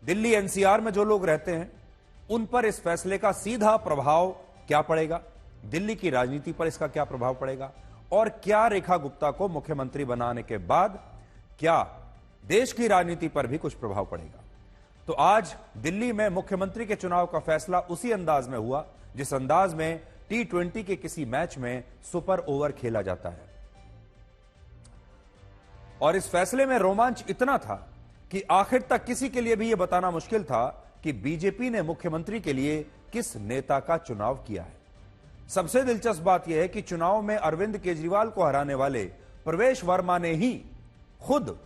Delhi NCR में जो लोग रहते हैं उन पर इस फैसले का सीधा प्रभाव क्या पड़ेगा, दिल्ली की राजनीति पर इसका क्या प्रभाव पड़ेगा, और क्या रेखा गुप्ता को मुख्यमंत्री बनाने के बाद क्या देश की राजनीति पर भी कुछ प्रभाव पड़ेगा। तो आज दिल्ली में मुख्यमंत्री के चुनाव का फैसला उसी अंदाज में हुआ जिस अंदाज में T20 के किसी मैच में सुपर ओवर खेला जाता है। और इस फैसले में रोमांच इतना था कि आखिर तक किसी के लिए भी यह बताना मुश्किल था कि बीजेपी ने मुख्यमंत्री के लिए किस नेता का चुनाव किया है। सबसे दिलचस्प बात यह है कि चुनाव में अरविंद केजरीवाल को हराने वाले प्रवेश वर्मा ने ही खुद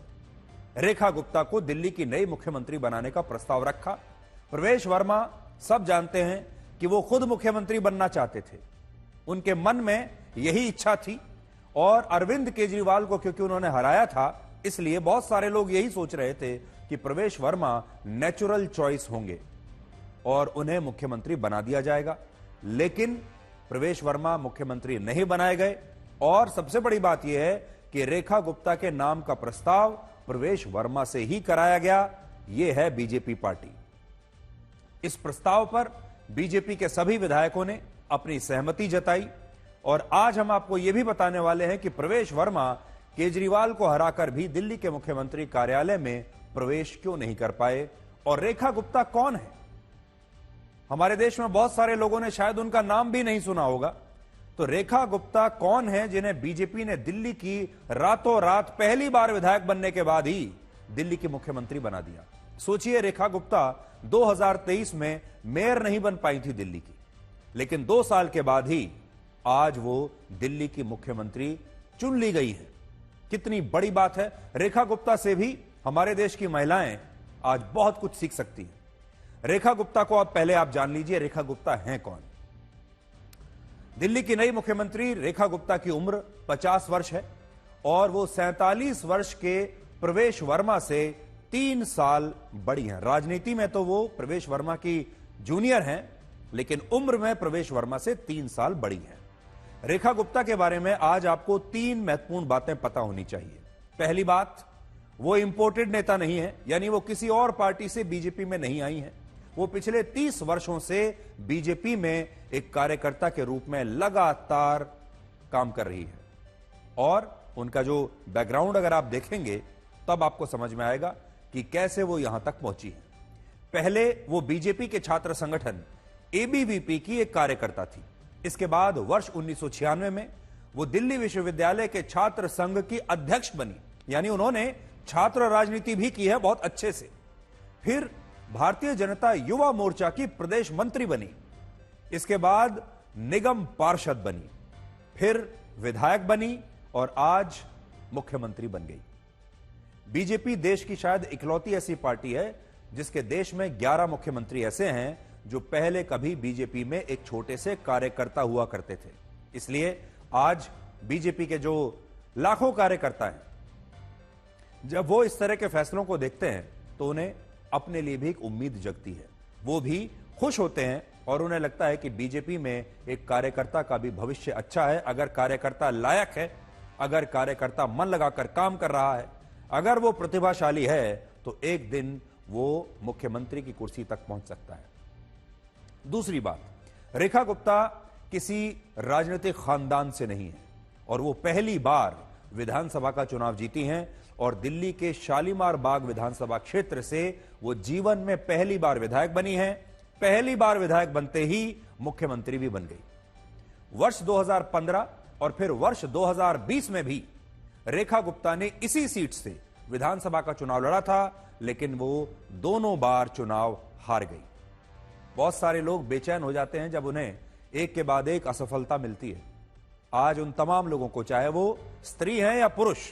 रेखा गुप्ता को दिल्ली की नई मुख्यमंत्री बनाने का प्रस्ताव रखा। प्रवेश वर्मा सब जानते हैं कि वो खुद मुख्यमंत्री बनना चाहते थे, उनके मन में यही इच्छा थी, और अरविंद केजरीवाल को क्योंकि उन्होंने हराया था इसलिए बहुत सारे लोग यही सोच रहे थे कि प्रवेश वर्मा नेचुरल चॉइस होंगे और उन्हें मुख्यमंत्री बना दिया जाएगा। लेकिन प्रवेश वर्मा मुख्यमंत्री नहीं बनाए गए, और सबसे बड़ी बात यह है कि रेखा गुप्ता के नाम का प्रस्ताव प्रवेश वर्मा से ही कराया गया। यह है बीजेपी पार्टी। इस प्रस्ताव पर बीजेपी के सभी विधायकों ने अपनी सहमति जताई, और आज हम आपको यह भी बताने वाले हैं कि प्रवेश वर्मा केजरीवाल को हराकर भी दिल्ली के मुख्यमंत्री कार्यालय में प्रवेश क्यों नहीं कर पाए, और रेखा गुप्ता कौन है। हमारे देश में बहुत सारे लोगों ने शायद उनका नाम भी नहीं सुना होगा। तो रेखा गुप्ता कौन है जिन्हें बीजेपी ने दिल्ली की रातों रात पहली बार विधायक बनने के बाद ही दिल्ली की मुख्यमंत्री बना दिया। सोचिए, रेखा गुप्ता 2023 में मेयर नहीं बन पाई थी दिल्ली की, लेकिन 2 साल के बाद ही आज वो दिल्ली की मुख्यमंत्री चुन ली गई है। कितनी बड़ी बात है। रेखा गुप्ता से भी हमारे देश की महिलाएं आज बहुत कुछ सीख सकती हैं। रेखा गुप्ता को अब पहले आप जान लीजिए, रेखा गुप्ता हैं कौन। दिल्ली की नई मुख्यमंत्री रेखा गुप्ता की उम्र 50 वर्ष है, और वो 47 वर्ष के प्रवेश वर्मा से 3 साल बड़ी हैं। राजनीति में तो वो प्रवेश वर्मा की जूनियर हैं, लेकिन उम्र में प्रवेश वर्मा से 3 साल बड़ी हैं। रेखा गुप्ता के बारे में आज आपको 3 महत्वपूर्ण बातें पता होनी चाहिए। पहली बात, वो इंपोर्टेड नेता नहीं है, यानी वो किसी और पार्टी से बीजेपी में नहीं आई हैं। वो पिछले 30 वर्षों से बीजेपी में एक कार्यकर्ता के रूप में लगातार काम कर रही है, और उनका जो बैकग्राउंड अगर आप देखेंगे तब आपको समझ में आएगा कि कैसे वो यहां तक पहुंची है। पहले वो बीजेपी के छात्र संगठन एबीवीपी की एक कार्यकर्ता थी। इसके बाद वर्ष 1996 में वो दिल्ली विश्वविद्यालय के छात्र संघ की अध्यक्ष बनी, यानी उन्होंने छात्र राजनीति भी की है बहुत अच्छे से। फिर भारतीय जनता युवा मोर्चा की प्रदेश मंत्री बनी, इसके बाद निगम पार्षद बनी, फिर विधायक बनी, और आज मुख्यमंत्री बन गई। बीजेपी देश की शायद इकलौती ऐसी पार्टी है जिसके देश में 11 मुख्यमंत्री ऐसे हैं जो पहले कभी बीजेपी में एक छोटे से कार्यकर्ता हुआ करते थे। इसलिए आज बीजेपी के जो लाखों कार्यकर्ता हैं, जब वो इस तरह के फैसलों को देखते हैं तो उन्हें अपने लिए भी एक उम्मीद जगती है। वो भी खुश होते हैं और उन्हें लगता है कि बीजेपी में एक कार्यकर्ता का भी भविष्य अच्छा है। अगर कार्यकर्ता लायक है, अगर कार्यकर्ता मन लगाकर काम कर रहा है, अगर वो प्रतिभाशाली है, तो एक दिन वो मुख्यमंत्री की कुर्सी तक पहुंच सकता है। दूसरी बात, रेखा गुप्ता किसी राजनीतिक खानदान से नहीं है, और वो पहली बार विधानसभा का चुनाव जीती हैं, और दिल्ली के शालीमार बाग विधानसभा क्षेत्र से वो जीवन में पहली बार विधायक बनी हैं। पहली बार विधायक बनते ही मुख्यमंत्री भी बन गई। वर्ष 2015 और फिर वर्ष 2020 में भी रेखा गुप्ता ने इसी सीट से विधानसभा का चुनाव लड़ा था, लेकिन वो दोनों बार चुनाव हार गई। बहुत सारे लोग बेचैन हो जाते हैं जब उन्हें एक के बाद एक असफलता मिलती है। आज उन तमाम लोगों को, चाहे वो स्त्री हैं या पुरुष,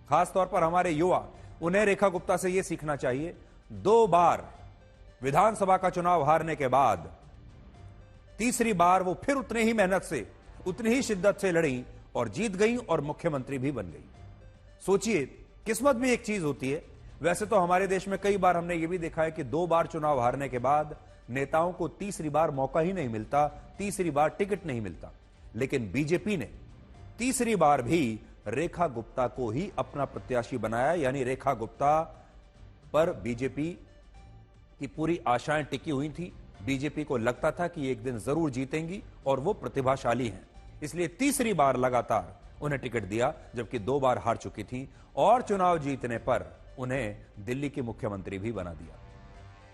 खासतौर पर हमारे युवा, उन्हें रेखा गुप्ता से यह सीखना चाहिए। 2 बार विधानसभा का चुनाव हारने के बाद तीसरी बार वो फिर उतने ही मेहनत से, उतनी ही शिद्दत से लड़ी और जीत गई, और मुख्यमंत्री भी बन गई। सोचिए, किस्मत भी एक चीज होती है। वैसे तो हमारे देश में कई बार हमने यह भी देखा है कि 2 बार चुनाव हारने के बाद नेताओं को तीसरी बार मौका ही नहीं मिलता, तीसरी बार टिकट नहीं मिलता। लेकिन बीजेपी ने तीसरी बार भी रेखा गुप्ता को ही अपना प्रत्याशी बनाया, यानी रेखा गुप्ता पर बीजेपी की पूरी आशाएं टिकी हुई थी। बीजेपी को लगता था कि एक दिन जरूर जीतेंगी और वो प्रतिभाशाली हैं, इसलिए तीसरी बार लगातार उन्हें टिकट दिया, जबकि 2 बार हार चुकी थी और चुनाव जीतने पर उन्हें दिल्ली की मुख्यमंत्री भी बना दिया।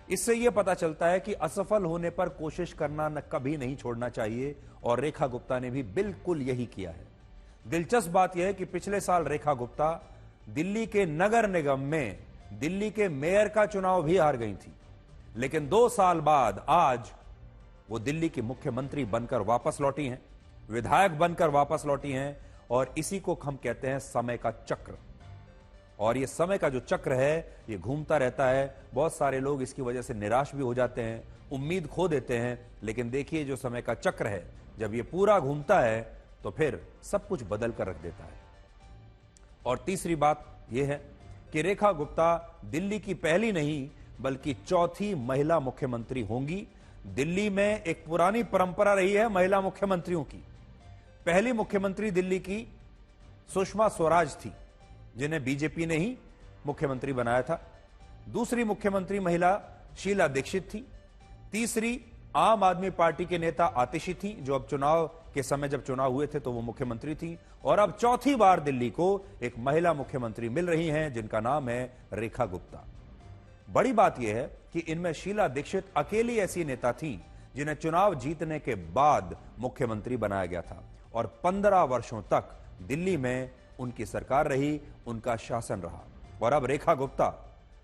इससे यह पता चलता है कि असफल होने पर कोशिश करना कभी नहीं छोड़ना चाहिए और रेखा गुप्ता ने भी बिल्कुल यही किया है। दिलचस्प बात यह है कि पिछले साल रेखा गुप्ता दिल्ली के नगर निगम में दिल्ली के मेयर का चुनाव भी हार गई थी, लेकिन 2 साल बाद आज वो दिल्ली की मुख्यमंत्री बनकर वापस लौटी हैं, विधायक बनकर वापस लौटी हैं और इसी को हम कहते हैं समय का चक्र। और ये समय का जो चक्र है ये घूमता रहता है। बहुत सारे लोग इसकी वजह से निराश भी हो जाते हैं, उम्मीद खो देते हैं, लेकिन देखिए जो समय का चक्र है जब ये पूरा घूमता है तो फिर सब कुछ बदल कर रख देता है। और तीसरी बात यह है कि रेखा गुप्ता दिल्ली की पहली नहीं बल्कि चौथी महिला मुख्यमंत्री होंगी। दिल्ली में एक पुरानी परंपरा रही है महिला मुख्यमंत्रियों की। पहली मुख्यमंत्री दिल्ली की सुषमा स्वराज थी, जिन्हें बीजेपी ने ही मुख्यमंत्री बनाया था। दूसरी मुख्यमंत्री महिला शीला दीक्षित थी। तीसरी आम आदमी पार्टी के नेता आतिशी थी, जो अब चुनाव के समय जब चुनाव हुए थे तो वो मुख्यमंत्री थी। और अब चौथी बार दिल्ली को एक महिला मुख्यमंत्री मिल रही हैं, जिनका नाम है रेखा गुप्ता। बड़ी बात यह है कि इनमें शीला दीक्षित अकेली ऐसी नेता थी जिन्हें चुनाव जीतने के बाद मुख्यमंत्री बनाया गया था और 15 वर्षों तक दिल्ली में उनकी सरकार रही, उनका शासन रहा। और अब रेखा गुप्ता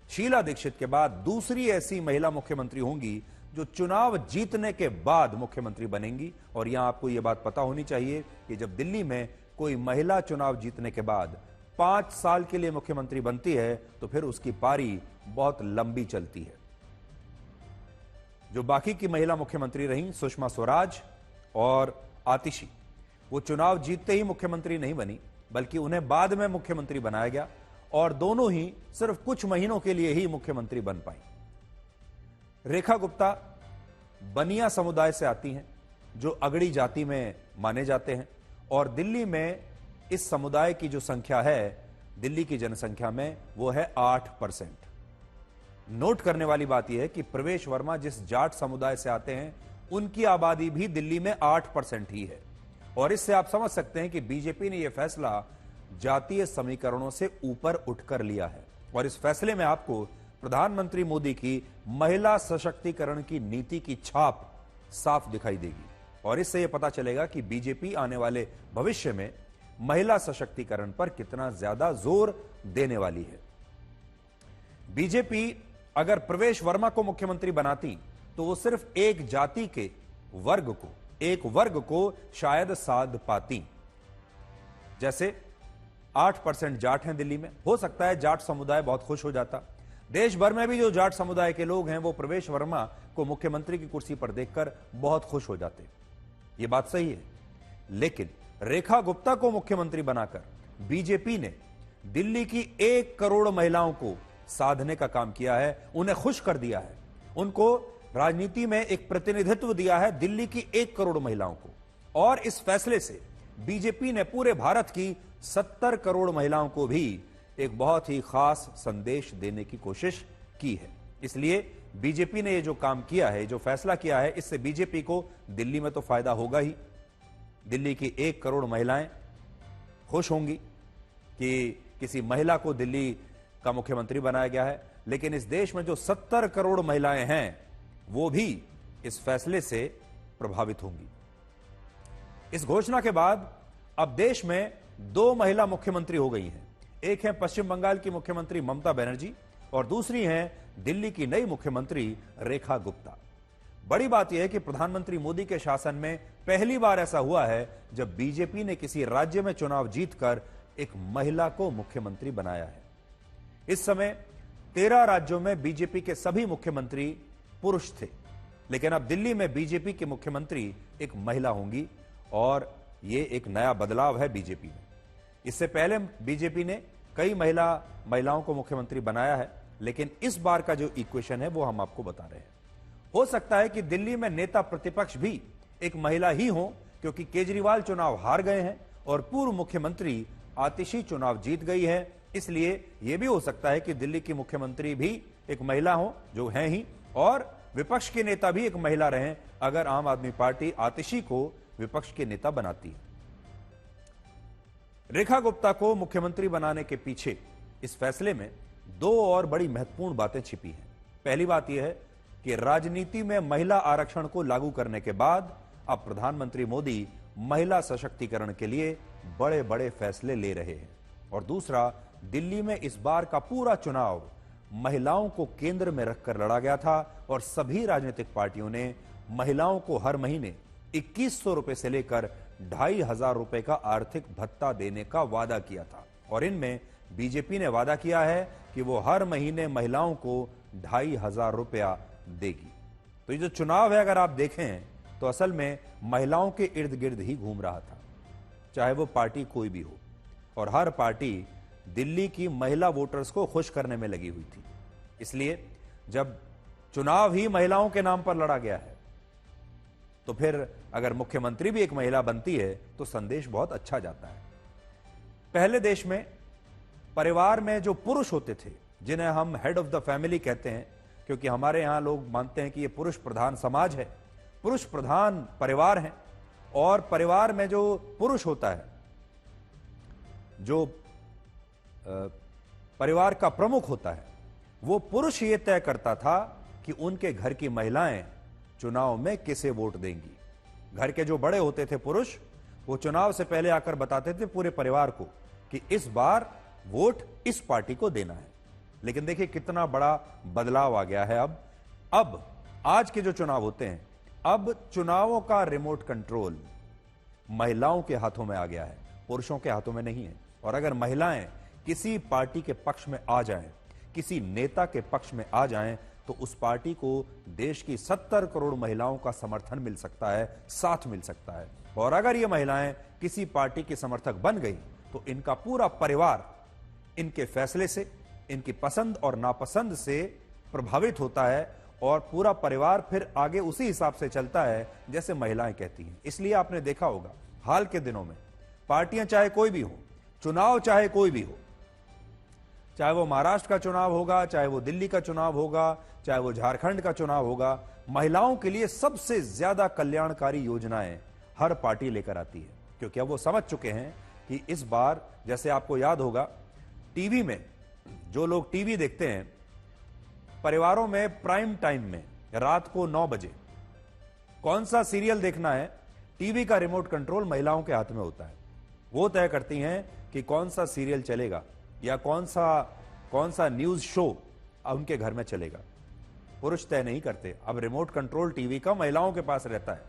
शीला दीक्षित के बाद दूसरी ऐसी महिला मुख्यमंत्री होंगी जो चुनाव जीतने के बाद मुख्यमंत्री बनेंगी। और यहां आपको यह बात पता होनी चाहिए कि जब दिल्ली में कोई महिला चुनाव जीतने के बाद 5 साल के लिए मुख्यमंत्री बनती है तो फिर उसकी पारी बहुत लंबी चलती है। जो बाकी की महिला मुख्यमंत्री रहीं, सुषमा स्वराज और आतिशी, वो चुनाव जीतते ही मुख्यमंत्री नहीं बनी, बल्कि उन्हें बाद में मुख्यमंत्री बनाया गया और दोनों ही सिर्फ कुछ महीनों के लिए ही मुख्यमंत्री बन पाई। रेखा गुप्ता बनिया समुदाय से आती हैं, जो अगड़ी जाति में माने जाते हैं और दिल्ली में इस समुदाय की जो संख्या है, दिल्ली की जनसंख्या में, वो है 8%। नोट करने वाली बात यह है कि प्रवेश वर्मा जिस जाट समुदाय से आते हैं, उनकी आबादी भी दिल्ली में 8% ही है। और इससे आप समझ सकते हैं कि बीजेपी ने यह फैसला जातीय समीकरणों से ऊपर उठकर लिया है। और इस फैसले में आपको प्रधानमंत्री मोदी की महिला सशक्तिकरण की नीति की छाप साफ दिखाई देगी। और इससे यह पता चलेगा कि बीजेपी आने वाले भविष्य में महिला सशक्तिकरण पर कितना ज्यादा जोर देने वाली है। बीजेपी अगर प्रवेश वर्मा को मुख्यमंत्री बनाती तो वो सिर्फ एक जाति के एक वर्ग को शायद साध पाती। जैसे 8% जाट हैं दिल्ली में, हो सकता है जाट समुदाय बहुत खुश हो जाता। देश भर में भी जो जाट समुदाय के लोग हैं वो प्रवेश वर्मा को मुख्यमंत्री की कुर्सी पर देखकर बहुत खुश हो जाते। ये बात सही है, लेकिन रेखा गुप्ता को मुख्यमंत्री बनाकर बीजेपी ने दिल्ली की 1 करोड़ महिलाओं को साधने का काम किया है, उन्हें खुश कर दिया है, उनको राजनीति में एक प्रतिनिधित्व दिया है दिल्ली की 1 करोड़ महिलाओं को। और इस फैसले से बीजेपी ने पूरे भारत की 70 करोड़ महिलाओं को भी एक बहुत ही खास संदेश देने की कोशिश की है। इसलिए बीजेपी ने यह जो काम किया है, जो फैसला किया है, इससे बीजेपी को दिल्ली में तो फायदा होगा ही। दिल्ली की 1 करोड़ महिलाएं खुश होंगी कि किसी महिला को दिल्ली का मुख्यमंत्री बनाया गया है, लेकिन इस देश में जो 70 करोड़ महिलाएं हैं वो भी इस फैसले से प्रभावित होंगी। इस घोषणा के बाद अब देश में 2 महिला मुख्यमंत्री हो गई हैं। एक है पश्चिम बंगाल की मुख्यमंत्री ममता बनर्जी और दूसरी हैं दिल्ली की नई मुख्यमंत्री रेखा गुप्ता। बड़ी बात यह है कि प्रधानमंत्री मोदी के शासन में पहली बार ऐसा हुआ है जब बीजेपी ने किसी राज्य में चुनाव जीतकर एक महिला को मुख्यमंत्री बनाया है। इस समय 13 राज्यों में बीजेपी के सभी मुख्यमंत्री पुरुष थे, लेकिन अब दिल्ली में बीजेपी के मुख्यमंत्री एक महिला होंगी और यह एक नया बदलाव है बीजेपी में। इससे पहले बीजेपी ने कई महिलाओं को मुख्यमंत्री बनाया है, लेकिन इस बार का जो इक्वेशन है वो हम आपको बता रहे हैं। हो सकता है कि दिल्ली में नेता प्रतिपक्ष भी एक महिला ही हो, क्योंकि केजरीवाल चुनाव हार गए हैं और पूर्व मुख्यमंत्री आतिशी चुनाव जीत गई है। इसलिए यह भी हो सकता है कि दिल्ली की मुख्यमंत्री भी एक महिला हो, जो है ही, और विपक्ष के नेता भी एक महिला रहें अगर आम आदमी पार्टी आतिशी को विपक्ष के नेता बनाती है। रेखा गुप्ता को मुख्यमंत्री बनाने के पीछे इस फैसले में दो और बड़ी महत्वपूर्ण बातें छिपी हैं। पहली बात यह है कि राजनीति में महिला आरक्षण को लागू करने के बाद अब प्रधानमंत्री मोदी महिला सशक्तिकरण के लिए बड़े बड़े फैसले ले रहे हैं। और दूसरा, दिल्ली में इस बार का पूरा चुनाव महिलाओं को केंद्र में रखकर लड़ा गया था और सभी राजनीतिक पार्टियों ने महिलाओं को हर महीने 2100 रुपए से लेकर 2500 रुपए का आर्थिक भत्ता देने का वादा किया था। और इनमें बीजेपी ने वादा किया है कि वो हर महीने महिलाओं को 2500 रुपया देगी। तो ये जो चुनाव है, अगर आप देखें तो असल में महिलाओं के इर्द गिर्द ही घूम रहा था, चाहे वो पार्टी कोई भी हो। और हर पार्टी दिल्ली की महिला वोटर्स को खुश करने में लगी हुई थी। इसलिए जब चुनाव ही महिलाओं के नाम पर लड़ा गया है, तो फिर अगर मुख्यमंत्री भी एक महिला बनती है तो संदेश बहुत अच्छा जाता है। पहले देश में परिवार में जो पुरुष होते थे, जिन्हें हम हेड ऑफ द फैमिली कहते हैं, क्योंकि हमारे यहां लोग मानते हैं कि यह पुरुष प्रधान समाज है, पुरुष प्रधान परिवार है। और परिवार में जो पुरुष होता है, जो परिवार का प्रमुख होता है, वो पुरुष ये तय करता था कि उनके घर की महिलाएं चुनाव में किसे वोट देंगी। घर के जो बड़े होते थे पुरुष, वो चुनाव से पहले आकर बताते थे पूरे परिवार को कि इस बार वोट इस पार्टी को देना है। लेकिन देखिए कितना बड़ा बदलाव आ गया है। अब आज के जो चुनाव होते हैं, अब चुनावों का रिमोट कंट्रोल महिलाओं के हाथों में आ गया है, पुरुषों के हाथों में नहीं है। और अगर महिलाएं किसी पार्टी के पक्ष में आ जाएं, किसी नेता के पक्ष में आ जाएं, तो उस पार्टी को देश की 70 करोड़ महिलाओं का समर्थन मिल सकता है, साथ मिल सकता है। और अगर ये महिलाएं किसी पार्टी की समर्थक बन गई तो इनका पूरा परिवार इनके फैसले से, इनकी पसंद और नापसंद से प्रभावित होता है और पूरा परिवार फिर आगे उसी हिसाब से चलता है जैसे महिलाएं कहती हैं। इसलिए आपने देखा होगा हाल के दिनों में पार्टियां चाहे कोई भी हो, चुनाव चाहे कोई भी हो, चाहे वो महाराष्ट्र का चुनाव होगा, चाहे वो दिल्ली का चुनाव होगा, चाहे वो झारखंड का चुनाव होगा, महिलाओं के लिए सबसे ज्यादा कल्याणकारी योजनाएं हर पार्टी लेकर आती है। क्योंकि अब वो समझ चुके हैं कि इस बार, जैसे आपको याद होगा, टीवी में जो लोग टीवी देखते हैं, परिवारों में प्राइम टाइम में रात को 9 बजे कौन सा सीरियल देखना है, टीवी का रिमोट कंट्रोल महिलाओं के हाथ में होता है। वो तय करती हैं कि कौन सा सीरियल चलेगा या कौन सा न्यूज शो उनके घर में चलेगा। पुरुष तय नहीं करते, अब रिमोट कंट्रोल टीवी का महिलाओं के पास रहता है।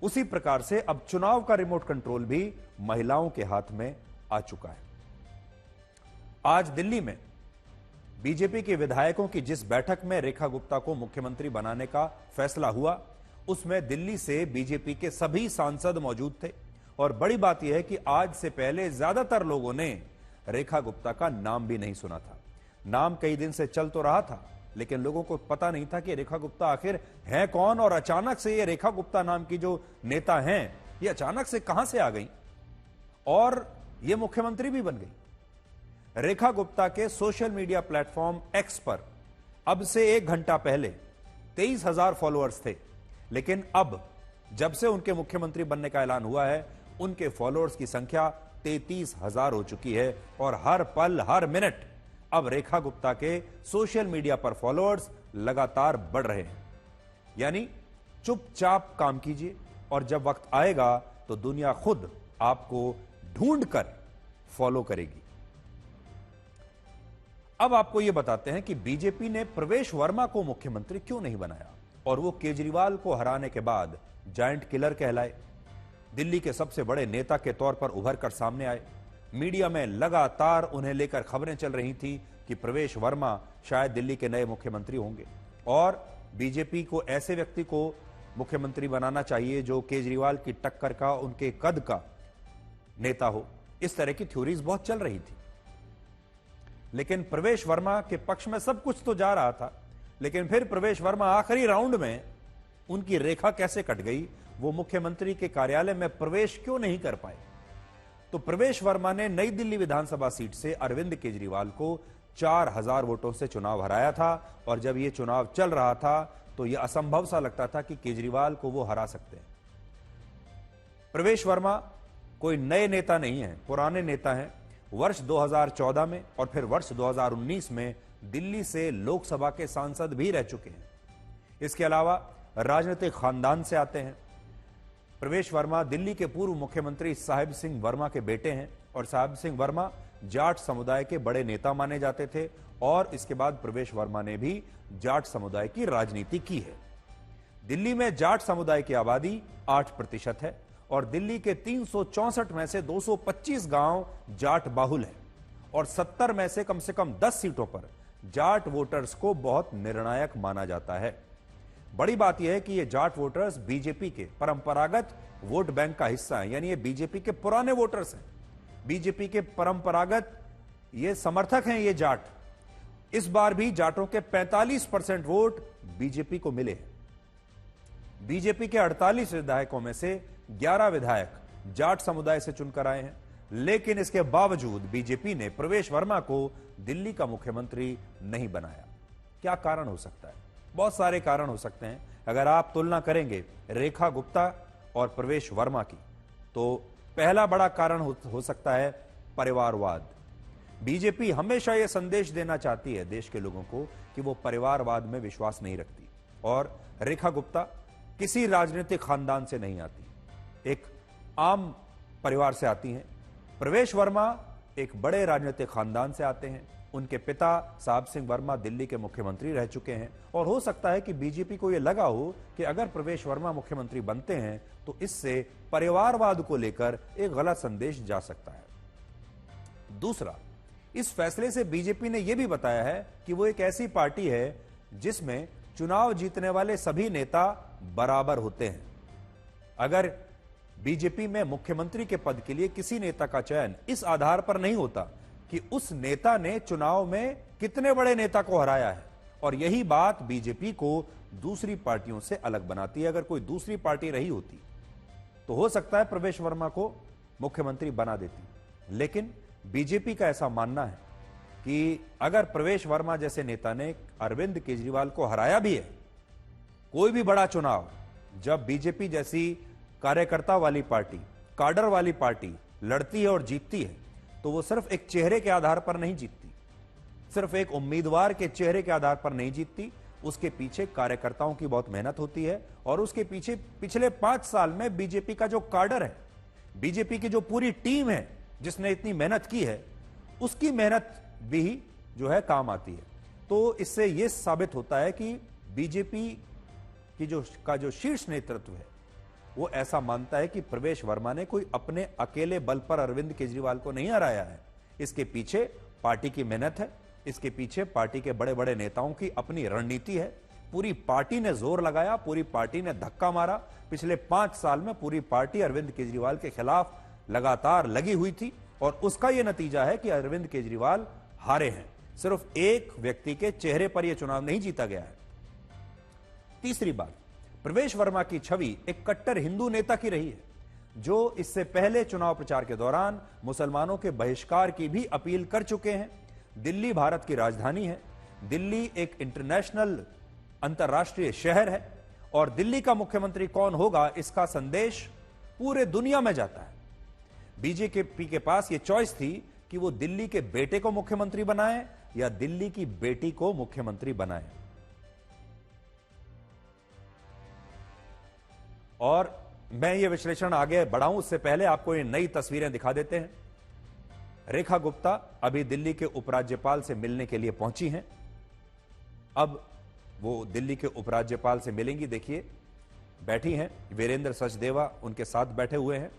उसी प्रकार से अब चुनाव का रिमोट कंट्रोल भी महिलाओं के हाथ में आ चुका है। आज दिल्ली में बीजेपी के विधायकों की जिस बैठक में रेखा गुप्ता को मुख्यमंत्री बनाने का फैसला हुआ, उसमें दिल्ली से बीजेपी के सभी सांसद मौजूद थे। और बड़ी बात यह है कि आज से पहले ज्यादातर लोगों ने रेखा गुप्ता का नाम भी नहीं सुना था। नाम कई दिन से चल तो रहा था, लेकिन लोगों को पता नहीं था कि रेखा गुप्ता आखिर हैं कौन। और अचानक से ये रेखा गुप्ता नाम की जो नेता हैं, ये अचानक से कहां से आ गई और ये मुख्यमंत्री भी बन गई। रेखा गुप्ता के सोशल मीडिया प्लेटफॉर्म एक्स पर अब से 1 घंटा पहले 23,000 फॉलोअर्स थे, लेकिन अब जब से उनके मुख्यमंत्री बनने का ऐलान हुआ है, उनके फॉलोअर्स की संख्या 33,000 हो चुकी है। और हर पल हर मिनट अब रेखा गुप्ता के सोशल मीडिया पर फॉलोअर्स लगातार बढ़ रहे हैं। यानी चुपचाप काम कीजिए और जब वक्त आएगा तो दुनिया खुद आपको ढूंढकर फॉलो करेगी। अब आपको यह बताते हैं कि बीजेपी ने प्रवेश वर्मा को मुख्यमंत्री क्यों नहीं बनाया और वो केजरीवाल को हराने के बाद जायंट किलर कहलाए, दिल्ली के सबसे बड़े नेता के तौर पर उभर कर सामने आए। मीडिया में लगातार उन्हें लेकर खबरें चल रही थी कि प्रवेश वर्मा शायद दिल्ली के नए मुख्यमंत्री होंगे और बीजेपी को ऐसे व्यक्ति को मुख्यमंत्री बनाना चाहिए जो केजरीवाल की टक्कर का, उनके कद का नेता हो। इस तरह की थ्योरीज बहुत चल रही थी। लेकिन प्रवेश वर्मा के पक्ष में सब कुछ तो जा रहा था, लेकिन फिर प्रवेश वर्मा आखिरी राउंड में उनकी रेखा कैसे कट गई, वो मुख्यमंत्री के कार्यालय में प्रवेश क्यों नहीं कर पाए। तो प्रवेश वर्मा ने नई दिल्ली विधानसभा सीट से अरविंद केजरीवाल को 4000 वोटों से चुनाव हराया था और जब यह चुनाव चल रहा था तो यह असंभव सा लगता था कि केजरीवाल को वो हरा सकते हैं। प्रवेश वर्मा कोई नए नेता नहीं है, पुराने नेता हैं। वर्ष 2014 में और फिर वर्ष 2019 में दिल्ली से लोकसभा के सांसद भी रह चुके हैं। इसके अलावा राजनीतिक खानदान से आते हैं। प्रवेश वर्मा दिल्ली के पूर्व मुख्यमंत्री साहिब सिंह वर्मा के बेटे हैं और साहिब सिंह वर्मा जाट समुदाय के बड़े नेता माने जाते थे और इसके बाद प्रवेश वर्मा ने भी जाट समुदाय की राजनीति की है। दिल्ली में जाट समुदाय की आबादी 8% है और दिल्ली के 364 में से 225 गांव जाट बाहुल हैं और 70 में से कम 10 सीटों पर जाट वोटर्स को बहुत निर्णायक माना जाता है। बड़ी बात यह है कि ये जाट वोटर्स बीजेपी के परंपरागत वोट बैंक का हिस्सा हैं, यानी ये बीजेपी के पुराने वोटर्स हैं, बीजेपी के परंपरागत ये समर्थक हैं। ये जाट इस बार भी जाटों के 45% वोट बीजेपी को मिले हैं। बीजेपी के 48 विधायकों में से 11 विधायक जाट समुदाय से चुनकर आए हैं, लेकिन इसके बावजूद बीजेपी ने प्रवेश वर्मा को दिल्ली का मुख्यमंत्री नहीं बनाया। क्या कारण हो सकता है? बहुत सारे कारण हो सकते हैं। अगर आप तुलना करेंगे रेखा गुप्ता और प्रवेश वर्मा की, तो पहला बड़ा कारण हो सकता है परिवारवाद। बीजेपी हमेशा यह संदेश देना चाहती है देश के लोगों को कि वो परिवारवाद में विश्वास नहीं रखती और रेखा गुप्ता किसी राजनीतिक खानदान से नहीं आती, एक आम परिवार से आती हैं। प्रवेश वर्मा एक बड़े राजनीतिक खानदान से आते हैं। उनके पिता साहब सिंह वर्मा दिल्ली के मुख्यमंत्री रह चुके हैं और हो सकता है कि बीजेपी को यह लगा हो कि अगर प्रवेश वर्मा मुख्यमंत्री बनते हैं तो इससे परिवारवाद को लेकर एक गलत संदेश जा सकता है। दूसरा, इस फैसले से बीजेपी ने यह भी बताया है कि वो एक ऐसी पार्टी है जिसमें चुनाव जीतने वाले सभी नेता बराबर होते हैं। अगर बीजेपी में मुख्यमंत्री के पद के लिए किसी नेता का चयन इस आधार पर नहीं होता कि उस नेता ने चुनाव में कितने बड़े नेता को हराया है, और यही बात बीजेपी को दूसरी पार्टियों से अलग बनाती है। अगर कोई दूसरी पार्टी रही होती तो हो सकता है प्रवेश वर्मा को मुख्यमंत्री बना देती, लेकिन बीजेपी का ऐसा मानना है कि अगर प्रवेश वर्मा जैसे नेता ने अरविंद केजरीवाल को हराया भी है, कोई भी बड़ा चुनाव जब बीजेपी जैसी कार्यकर्ता वाली पार्टी, काडर वाली पार्टी लड़ती है और जीतती है, तो वो सिर्फ एक चेहरे के आधार पर नहीं जीतती, सिर्फ एक उम्मीदवार के चेहरे के आधार पर नहीं जीतती। उसके पीछे कार्यकर्ताओं की बहुत मेहनत होती है और उसके पीछे पिछले 5 साल में बीजेपी का जो काडर है, बीजेपी की जो पूरी टीम है जिसने इतनी मेहनत की है, उसकी मेहनत भी जो है काम आती है। तो इससे यह साबित होता है कि बीजेपी की जो शीर्ष नेतृत्व है वो ऐसा मानता है कि प्रवेश वर्मा ने कोई अपने अकेले बल पर अरविंद केजरीवाल को नहीं हराया है। इसके पीछे पार्टी की मेहनत है, इसके पीछे पार्टी के बड़े बड़े नेताओं की अपनी रणनीति है। पूरी पार्टी ने जोर लगाया, पूरी पार्टी ने धक्का मारा। पिछले 5 साल में पूरी पार्टी अरविंद केजरीवाल के खिलाफ लगातार लगी हुई थी और उसका यह नतीजा है कि अरविंद केजरीवाल हारे हैं। सिर्फ एक व्यक्ति के चेहरे पर यह चुनाव नहीं जीता गया है। तीसरी बात, प्रवेश वर्मा की छवि एक कट्टर हिंदू नेता की रही है, जो इससे पहले चुनाव प्रचार के दौरान मुसलमानों के बहिष्कार की भी अपील कर चुके हैं। दिल्ली भारत की राजधानी है, दिल्ली एक इंटरनेशनल अंतर्राष्ट्रीय शहर है और दिल्ली का मुख्यमंत्री कौन होगा इसका संदेश पूरे दुनिया में जाता है। बीजेपी के पास यह चॉइस थी कि वो दिल्ली के बेटे को मुख्यमंत्री बनाए या दिल्ली की बेटी को मुख्यमंत्री बनाए। और मैं ये विश्लेषण आगे बढ़ाऊं उससे पहले आपको ये नई तस्वीरें दिखा देते हैं। रेखा गुप्ता अभी दिल्ली के उपराज्यपाल से मिलने के लिए पहुंची हैं। अब वो दिल्ली के उपराज्यपाल से मिलेंगी। देखिए बैठी हैं, वीरेंद्र सचदेवा उनके साथ बैठे हुए हैं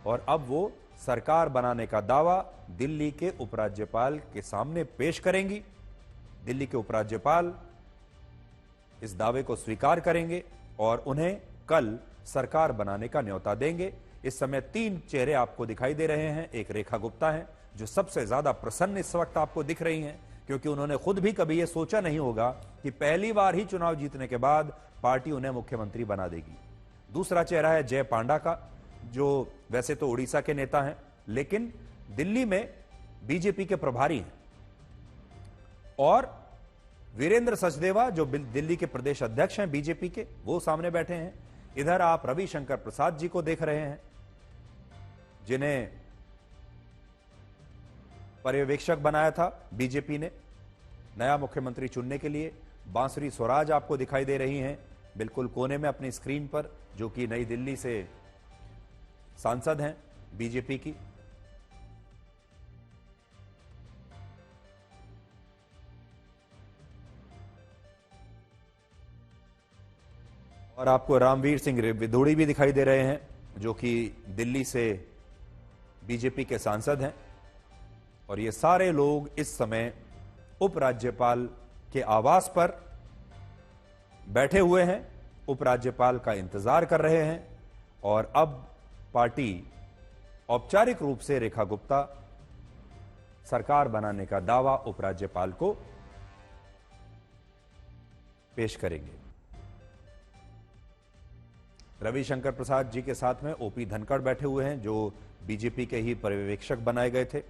और अब वो सरकार बनाने का दावा दिल्ली के उपराज्यपाल के सामने पेश करेंगी। दिल्ली के उपराज्यपाल इस दावे को स्वीकार करेंगे और उन्हें कल सरकार बनाने का न्योता देंगे। इस समय 3 चेहरे आपको दिखाई दे रहे हैं। एक रेखा गुप्ता है जो सबसे ज्यादा प्रसन्न इस वक्त आपको दिख रही हैं, क्योंकि उन्होंने खुद भी कभी यह सोचा नहीं होगा कि पहली बार ही चुनाव जीतने के बाद पार्टी उन्हें मुख्यमंत्री बना देगी। दूसरा चेहरा है जय पांडा का, जो वैसे तो उड़ीसा के नेता हैं लेकिन दिल्ली में बीजेपी के प्रभारी हैं। और वीरेंद्र सचदेवा जो दिल्ली के प्रदेश अध्यक्ष हैं बीजेपी के, वो सामने बैठे हैं। इधर आप रविशंकर प्रसाद जी को देख रहे हैं, जिन्हें पर्यवेक्षक बनाया था बीजेपी ने नया मुख्यमंत्री चुनने के लिए। बांसुरी स्वराज आपको दिखाई दे रही हैं बिल्कुल कोने में अपनी स्क्रीन पर, जो कि नई दिल्ली से सांसद हैं बीजेपी की। और आपको रामवीर सिंह विधोड़ी भी दिखाई दे रहे हैं, जो कि दिल्ली से बीजेपी के सांसद हैं। और ये सारे लोग इस समय उपराज्यपाल के आवास पर बैठे हुए हैं, उपराज्यपाल का इंतजार कर रहे हैं। और अब पार्टी औपचारिक रूप से रेखा गुप्ता सरकार बनाने का दावा उपराज्यपाल को पेश करेंगे। रविशंकर प्रसाद जी के साथ में ओपी धनखड़ बैठे हुए हैं, जो बीजेपी के ही पर्यवेक्षक बनाए गए थे।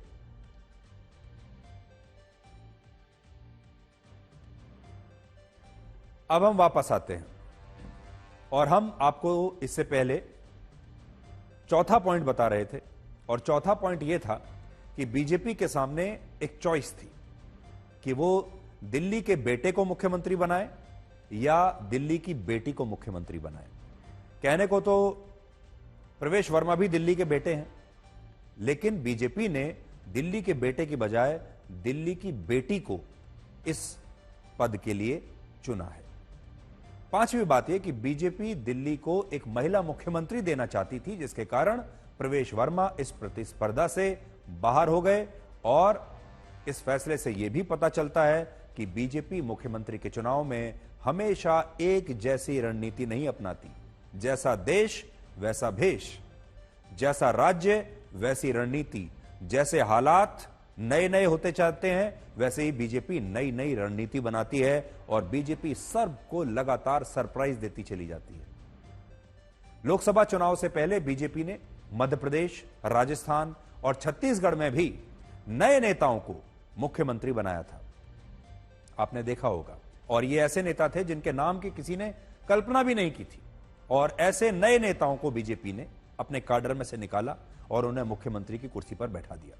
अब हम वापस आते हैं और हम आपको इससे पहले चौथा पॉइंट बता रहे थे, और चौथा पॉइंट यह था कि बीजेपी के सामने एक चॉइस थी कि वो दिल्ली के बेटे को मुख्यमंत्री बनाए या दिल्ली की बेटी को मुख्यमंत्री बनाए। कहने को तो प्रवेश वर्मा भी दिल्ली के बेटे हैं, लेकिन बीजेपी ने दिल्ली के बेटे की बजाय दिल्ली की बेटी को इस पद के लिए चुना है। पांचवी बात यह कि बीजेपी दिल्ली को एक महिला मुख्यमंत्री देना चाहती थी, जिसके कारण प्रवेश वर्मा इस प्रतिस्पर्धा से बाहर हो गए। और इस फैसले से यह भी पता चलता है कि बीजेपी मुख्यमंत्री के चुनाव में हमेशा एक जैसी रणनीति नहीं अपनाती। जैसा देश वैसा भेष, जैसा राज्य वैसी रणनीति, जैसे हालात नए नए होते चाहते हैं, वैसे ही बीजेपी नई नई रणनीति बनाती है और बीजेपी सबको लगातार सरप्राइज देती चली जाती है। लोकसभा चुनाव से पहले बीजेपी ने मध्य प्रदेश, राजस्थान और छत्तीसगढ़ में भी नए नेताओं को मुख्यमंत्री बनाया था, आपने देखा होगा। और ये ऐसे नेता थे जिनके नाम की किसी ने कल्पना भी नहीं की थी, और ऐसे नए नेताओं को बीजेपी ने अपने काडर में से निकाला और उन्हें मुख्यमंत्री की कुर्सी पर बैठा दिया।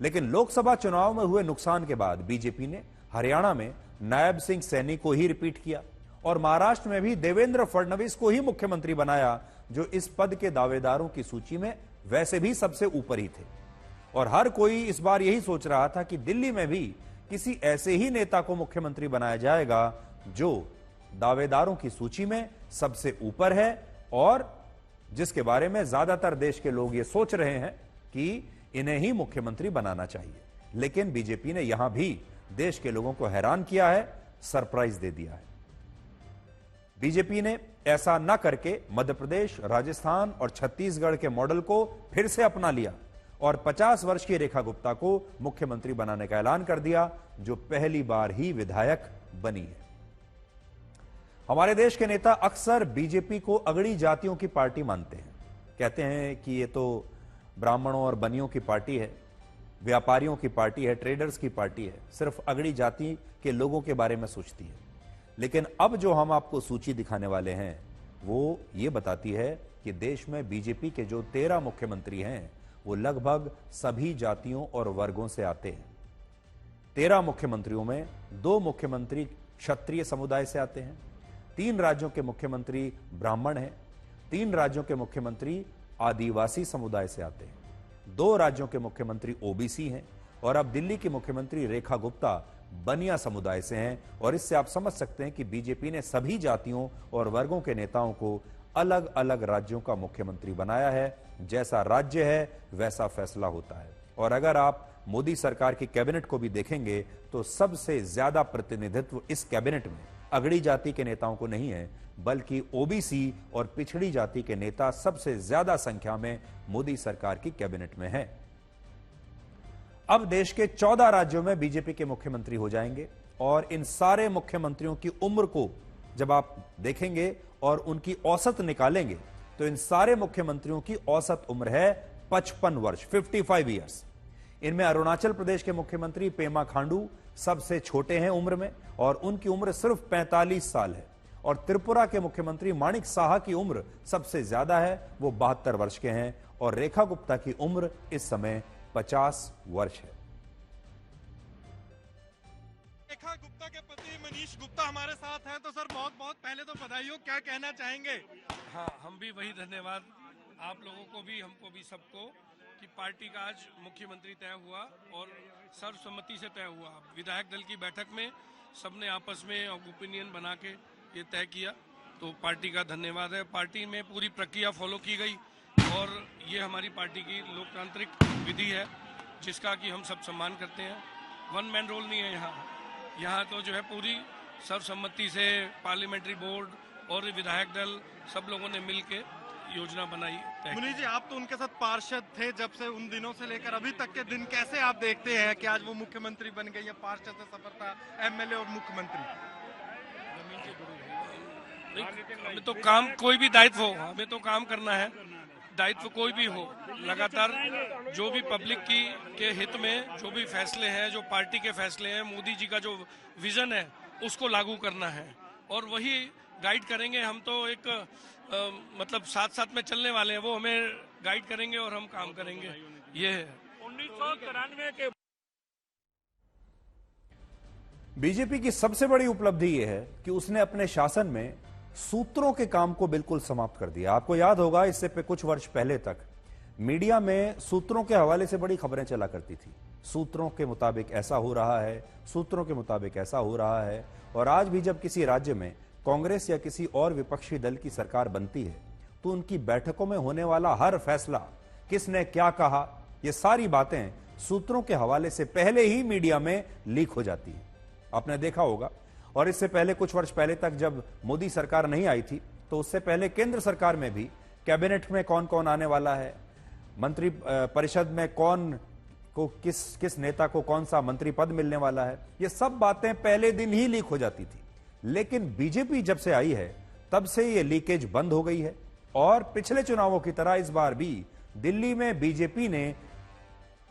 लेकिन लोकसभा चुनाव में हुए नुकसान के बाद बीजेपी ने हरियाणा में नायब सिंह सैनी को ही रिपीट किया और महाराष्ट्र में भी देवेंद्र फडणवीस को ही मुख्यमंत्री बनाया, जो इस पद के दावेदारों की सूची में वैसे भी सबसे ऊपर ही थे। और हर कोई इस बार यही सोच रहा था कि दिल्ली में भी किसी ऐसे ही नेता को मुख्यमंत्री बनाया जाएगा जो दावेदारों की सूची में सबसे ऊपर है और जिसके बारे में ज्यादातर देश के लोग ये सोच रहे हैं कि इन्हें ही मुख्यमंत्री बनाना चाहिए। लेकिन बीजेपी ने यहां भी देश के लोगों को हैरान किया है, सरप्राइज दे दिया है। बीजेपी ने ऐसा न करके मध्य प्रदेश, राजस्थान और छत्तीसगढ़ के मॉडल को फिर से अपना लिया और 50 वर्ष की रेखा गुप्ता को मुख्यमंत्री बनाने का ऐलान कर दिया, जो पहली बार ही विधायक बनी है। हमारे देश के नेता अक्सर बीजेपी को अगड़ी जातियों की पार्टी मानते हैं। कहते हैं कि ये तो ब्राह्मणों और बनियों की पार्टी है, व्यापारियों की पार्टी है, ट्रेडर्स की पार्टी है, सिर्फ अगड़ी जाति के लोगों के बारे में सोचती है। लेकिन अब जो हम आपको सूची दिखाने वाले हैं वो ये बताती है कि देश में बीजेपी के जो 13 मुख्यमंत्री हैं वो लगभग सभी जातियों और वर्गों से आते हैं। 13 मुख्यमंत्रियों में 2 मुख्यमंत्री क्षत्रिय समुदाय से आते हैं, 3 राज्यों के मुख्यमंत्री ब्राह्मण हैं, 3 राज्यों के मुख्यमंत्री आदिवासी समुदाय से आते हैं, 2 राज्यों के मुख्यमंत्री ओबीसी हैं और अब दिल्ली की मुख्यमंत्री रेखा गुप्ता बनिया समुदाय से हैं। और इससे आप समझ सकते हैं कि बीजेपी ने सभी जातियों और वर्गों के नेताओं को अलग अलग राज्यों का मुख्यमंत्री बनाया है। जैसा राज्य है वैसा फैसला होता है। और अगर आप मोदी सरकार की कैबिनेट को भी देखेंगे तो सबसे ज्यादा प्रतिनिधित्व इस कैबिनेट में अगड़ी जाति के नेताओं को नहीं है, बल्कि ओबीसी और पिछड़ी जाति के नेता सबसे ज्यादा संख्या में मोदी सरकार की कैबिनेट में हैं। अब देश के 14 राज्यों में बीजेपी के मुख्यमंत्री हो जाएंगे और इन सारे मुख्यमंत्रियों की उम्र को जब आप देखेंगे और उनकी औसत निकालेंगे तो इन सारे मुख्यमंत्रियों की औसत उम्र है 55 वर्ष, 55 ईयर्स। इनमें अरुणाचल प्रदेश के मुख्यमंत्री पेमा खांडू सबसे छोटे हैं उम्र में और उनकी उम्र सिर्फ 45 साल है। और त्रिपुरा के मुख्यमंत्री माणिक साहा की उम्र सबसे ज्यादा है, वो 72 वर्ष के हैं और रेखा गुप्ता की उम्र इस समय 50 वर्ष है। रेखा गुप्ता के पति मनीष गुप्ता हमारे साथ हैं। तो सर बहुत बहुत पहले तो बधाई हो, क्या कहना चाहेंगे? हाँ, हम भी वही धन्यवाद आप लोगों को भी, हमको भी, सबको, कि पार्टी का आज मुख्यमंत्री तय हुआ और सर्वसम्मति से तय हुआ। विधायक दल की बैठक में सबने आपस में ओपिनियन बना के ये तय किया, तो पार्टी का धन्यवाद है। पार्टी में पूरी प्रक्रिया फॉलो की गई और ये हमारी पार्टी की लोकतांत्रिक विधि है जिसका कि हम सब सम्मान करते हैं। वन मैन रोल नहीं है यहाँ तो जो है पूरी सर्वसम्मति से पार्लियामेंट्री बोर्ड और विधायक दल सब लोगों ने मिल के योजना बनाई। मुनीष जी, आप तो उनके साथ पार्षद थे जब से, उन दिनों से लेकर अभी तक के दिन कैसे आप देखते हैं कि आज वो मुख्यमंत्री बन गई है, पार्षद से सफर था, एमएलए और मुख्यमंत्री? हमें तो काम, कोई भी दायित्व हो, हमें तो काम करना है। दायित्व कोई भी हो, लगातार जो भी पब्लिक के हित में जो भी फैसले हैं, जो पार्टी के फैसले हैं, मोदी जी का जो विजन है उसको लागू करना है और वही गाइड करेंगे। हम तो एक मतलब साथ साथ में चलने वाले हैं, वो हमें गाइड करेंगे और हम काम करेंगे। ये है 1993 के बीजेपी की सबसे बड़ी उपलब्धि यह है कि उसने अपने शासन में सूत्रों के काम को बिल्कुल समाप्त कर दिया। आपको याद होगा, इससे पे कुछ वर्ष पहले तक मीडिया में सूत्रों के हवाले से बड़ी खबरें चला करती थी। सूत्रों के मुताबिक ऐसा हो रहा है, सूत्रों के मुताबिक ऐसा हो रहा है। और आज भी जब किसी राज्य में कांग्रेस या किसी और विपक्षी दल की सरकार बनती है तो उनकी बैठकों में होने वाला हर फैसला, किसने क्या कहा, ये सारी बातें सूत्रों के हवाले से पहले ही मीडिया में लीक हो जाती है। आपने देखा होगा। और इससे पहले कुछ वर्ष पहले तक जब मोदी सरकार नहीं आई थी तो उससे पहले केंद्र सरकार में भी कैबिनेट में कौन कौन आने वाला है, मंत्री परिषद में कौन को किस नेता को कौन सा मंत्री पद मिलने वाला है, ये सब बातें पहले दिन ही लीक हो जाती थी। लेकिन बीजेपी जब से आई है तब से ये लीकेज बंद हो गई है और पिछले चुनावों की तरह इस बार भी दिल्ली में बीजेपी ने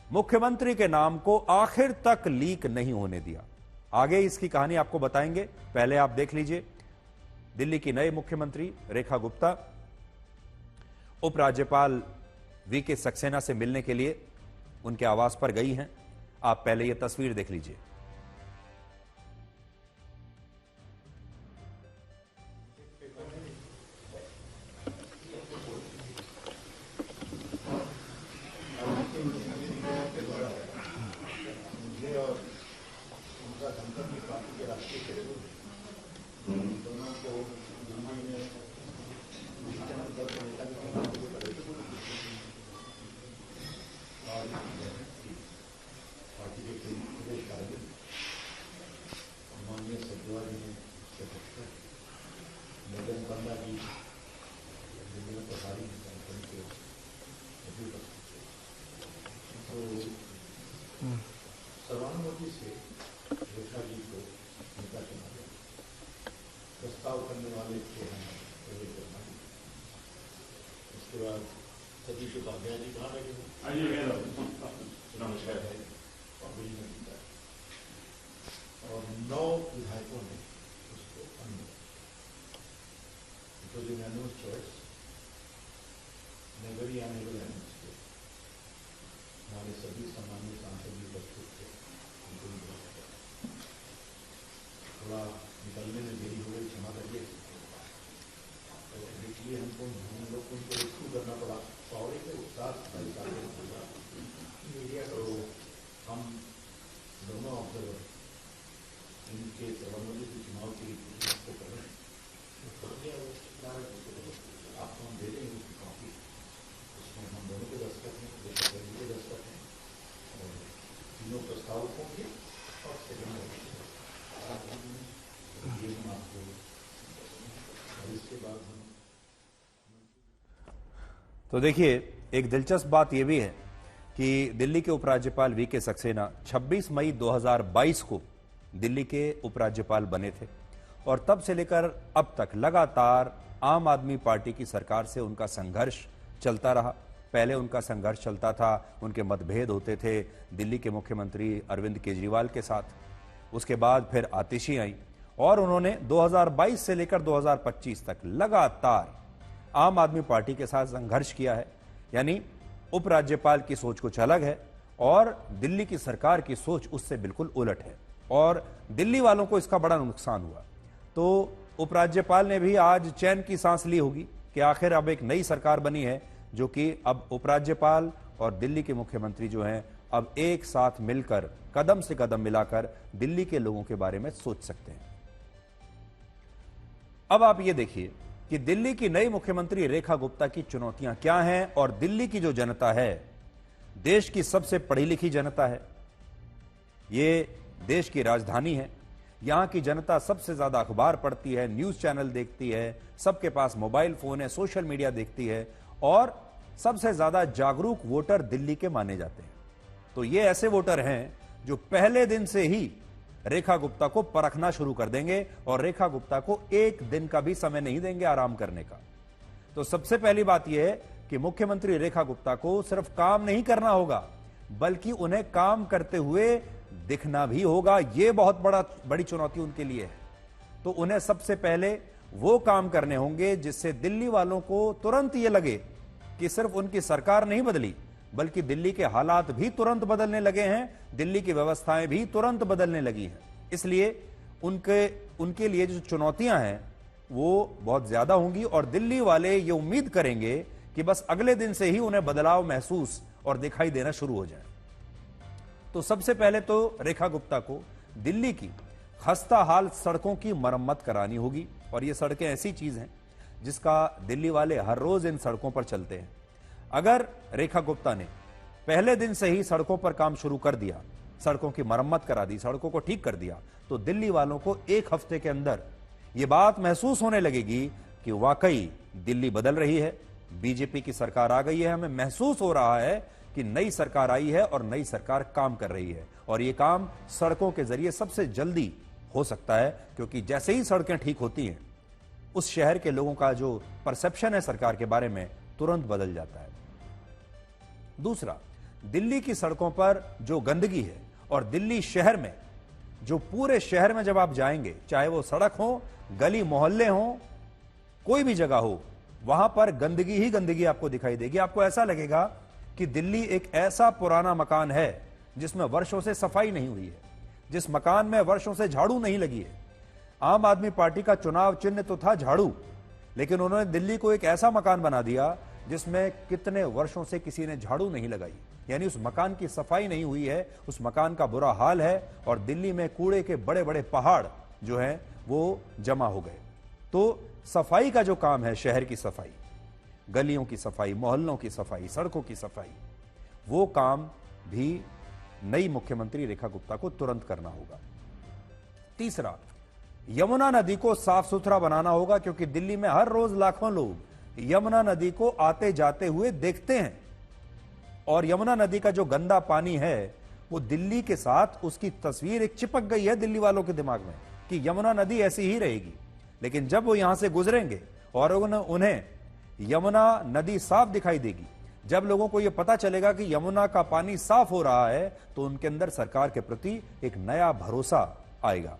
मुख्यमंत्री के नाम को आखिर तक लीक नहीं होने दिया। आगे इसकी कहानी आपको बताएंगे, पहले आप देख लीजिए। दिल्ली की नए मुख्यमंत्री रेखा गुप्ता उपराज्यपाल वीके सक्सेना से मिलने के लिए उनके आवास पर गई हैं। आप पहले यह तस्वीर देख लीजिए। सर्वानुमति से रेखा जी को नेता चुना गया। प्रस्ताव करने वाले थे उसके बाद सतीश उपाध्याय जी कहाँ लगे नमस्कार है और 9 विधायकों ने उसको यूनानिमस चॉइस नेगरी आनेबल हमारे सभी सामान्य सांसद भी उपस्थित थे। थोड़ा निकलने में देरी हो गई, क्षमा करिए। तो इसलिए हम लोग को उनको रेस्क्यू करना पड़ा। सॉरी के उत्साह मीडिया तो हम दोनों ऑब्जर्वर इनके सर्वानुमति के चुनाव की को कर रहे हैं। आपको हम दे देंगे उसकी कॉपी, उसमें हम दोनों के दस्तखत हैं, के दस्तखत हैं और तीनों प्रस्तावकों के और सेकंड ये हम आपको और इसके बाद हम। तो देखिए, एक दिलचस्प बात यह भी है कि दिल्ली के उपराज्यपाल वीके सक्सेना 26 मई 2022 को दिल्ली के उपराज्यपाल बने थे और तब से लेकर अब तक लगातार आम आदमी पार्टी की सरकार से उनका संघर्ष चलता रहा। पहले उनका संघर्ष चलता था, उनके मतभेद होते थे दिल्ली के मुख्यमंत्री अरविंद केजरीवाल के साथ। उसके बाद फिर आतिशी आई और उन्होंने 2022 से लेकर 2025 तक लगातार आम आदमी पार्टी के साथ संघर्ष किया है। यानी उपराज्यपाल की सोच कुछ अलग है और दिल्ली की सरकार की सोच उससे बिल्कुल उलट है और दिल्ली वालों को इसका बड़ा नुकसान हुआ। तो उपराज्यपाल ने भी आज चैन की सांस ली होगी कि आखिर अब एक नई सरकार बनी है जो कि अब उपराज्यपाल और दिल्ली के मुख्यमंत्री जो हैं अब एक साथ मिलकर कदम से कदम मिलाकर दिल्ली के लोगों के बारे में सोच सकते हैं। अब आप ये देखिए कि दिल्ली की नई मुख्यमंत्री रेखा गुप्ता की चुनौतियां क्या हैं और दिल्ली की जो जनता है देश की सबसे पढ़ी लिखी जनता है, ये देश की राजधानी है, यहां की जनता सबसे ज्यादा अखबार पढ़ती है, न्यूज चैनल देखती है, सबके पास मोबाइल फोन है, सोशल मीडिया देखती है और सबसे ज्यादा जागरूक वोटर दिल्ली के माने जाते हैं। तो ये ऐसे वोटर हैं जो पहले दिन से ही रेखा गुप्ता को परखना शुरू कर देंगे और रेखा गुप्ता को एक दिन का भी समय नहीं देंगे आराम करने का। तो सबसे पहली बात यह है कि मुख्यमंत्री रेखा गुप्ता को सिर्फ काम नहीं करना होगा बल्कि उन्हें काम करते हुए दिखना भी होगा। यह बहुत बड़ी चुनौती उनके लिए है। तो उन्हें सबसे पहले वो काम करने होंगे जिससे दिल्ली वालों को तुरंत यह लगे कि सिर्फ उनकी सरकार नहीं बदली बल्कि दिल्ली के हालात भी तुरंत बदलने लगे हैं, दिल्ली की व्यवस्थाएं भी तुरंत बदलने लगी हैं। इसलिए उनके लिए जो चुनौतियां हैं वो बहुत ज्यादा होंगी और दिल्ली वाले ये उम्मीद करेंगे कि बस अगले दिन से ही उन्हें बदलाव महसूस और दिखाई देना शुरू हो जाए। तो सबसे पहले तो रेखा गुप्ता को दिल्ली की खस्ता हाल सड़कों की मरम्मत करानी होगी और ये सड़कें ऐसी चीज हैं जिसका दिल्ली वाले हर रोज इन सड़कों पर चलते हैं। अगर रेखा गुप्ता ने पहले दिन से ही सड़कों पर काम शुरू कर दिया, सड़कों की मरम्मत करा दी, सड़कों को ठीक कर दिया, तो दिल्ली वालों को एक हफ्ते के अंदर यह बात महसूस होने लगेगी कि वाकई दिल्ली बदल रही है, बीजेपी की सरकार आ गई है। हमें महसूस हो रहा है कि नई सरकार आई है और नई सरकार काम कर रही है और यह काम सड़कों के जरिए सबसे जल्दी हो सकता है क्योंकि जैसे ही सड़कें ठीक होती हैं उस शहर के लोगों का जो परसेप्शन है सरकार के बारे में तुरंत बदल जाता है। दूसरा, दिल्ली की सड़कों पर जो गंदगी है और दिल्ली शहर में जो पूरे शहर में जब आप जाएंगे, चाहे वो सड़क हो, गली मोहल्ले हो, कोई भी जगह हो, वहां पर गंदगी ही गंदगी आपको दिखाई देगी। आपको ऐसा लगेगा कि दिल्ली एक ऐसा पुराना मकान है जिसमें वर्षों से सफाई नहीं हुई है, जिस मकान में वर्षों से झाड़ू नहीं लगी है। आम आदमी पार्टी का चुनाव चिन्ह तो था झाड़ू, लेकिन उन्होंने दिल्ली को एक ऐसा मकान बना दिया जिसमें कितने वर्षों से किसी ने झाड़ू नहीं लगाई, यानी उस मकान की सफाई नहीं हुई है, उस मकान का बुरा हाल है और दिल्ली में कूड़े के बड़े बड़े पहाड़ जो हैं वो जमा हो गए। तो सफाई का जो काम है, शहर की सफाई, गलियों की सफाई, मोहल्लों की सफाई, सड़कों की सफाई, वो काम भी नई मुख्यमंत्री रेखा गुप्ता को तुरंत करना होगा। तीसरा, यमुना नदी को साफ सुथरा बनाना होगा क्योंकि दिल्ली में हर रोज लाखों लोग यमुना नदी को आते जाते हुए देखते हैं और यमुना नदी का जो गंदा पानी है वो दिल्ली के साथ उसकी तस्वीर एक चिपक गई है दिल्ली वालों के दिमाग में कि यमुना नदी ऐसी ही रहेगी। लेकिन जब वो यहां से गुजरेंगे और उन्हें यमुना नदी साफ दिखाई देगी, जब लोगों को यह पता चलेगा कि यमुना का पानी साफ हो रहा है, तो उनके अंदर सरकार के प्रति एक नया भरोसा आएगा।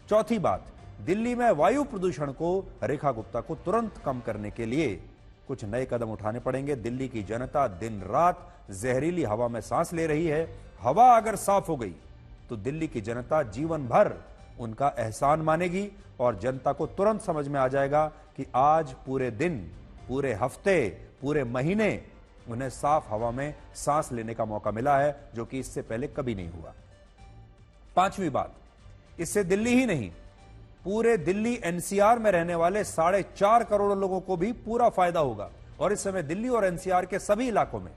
चौथी बात, दिल्ली में वायु प्रदूषण को रेखा गुप्ता को तुरंत कम करने के लिए कुछ नए कदम उठाने पड़ेंगे। दिल्ली की जनता दिन रात जहरीली हवा में सांस ले रही है। हवा अगर साफ हो गई तो दिल्ली की जनता जीवन भर उनका एहसान मानेगी और जनता को तुरंत समझ में आ जाएगा कि आज पूरे दिन, पूरे हफ्ते, पूरे महीने उन्हें साफ हवा में सांस लेने का मौका मिला है, जो कि इससे पहले कभी नहीं हुआ। पांचवी बात, इससे दिल्ली ही नहीं, पूरे दिल्ली एनसीआर में रहने वाले 4.5 करोड़ लोगों को भी पूरा फायदा होगा। और इस समय दिल्ली और एनसीआर के सभी इलाकों में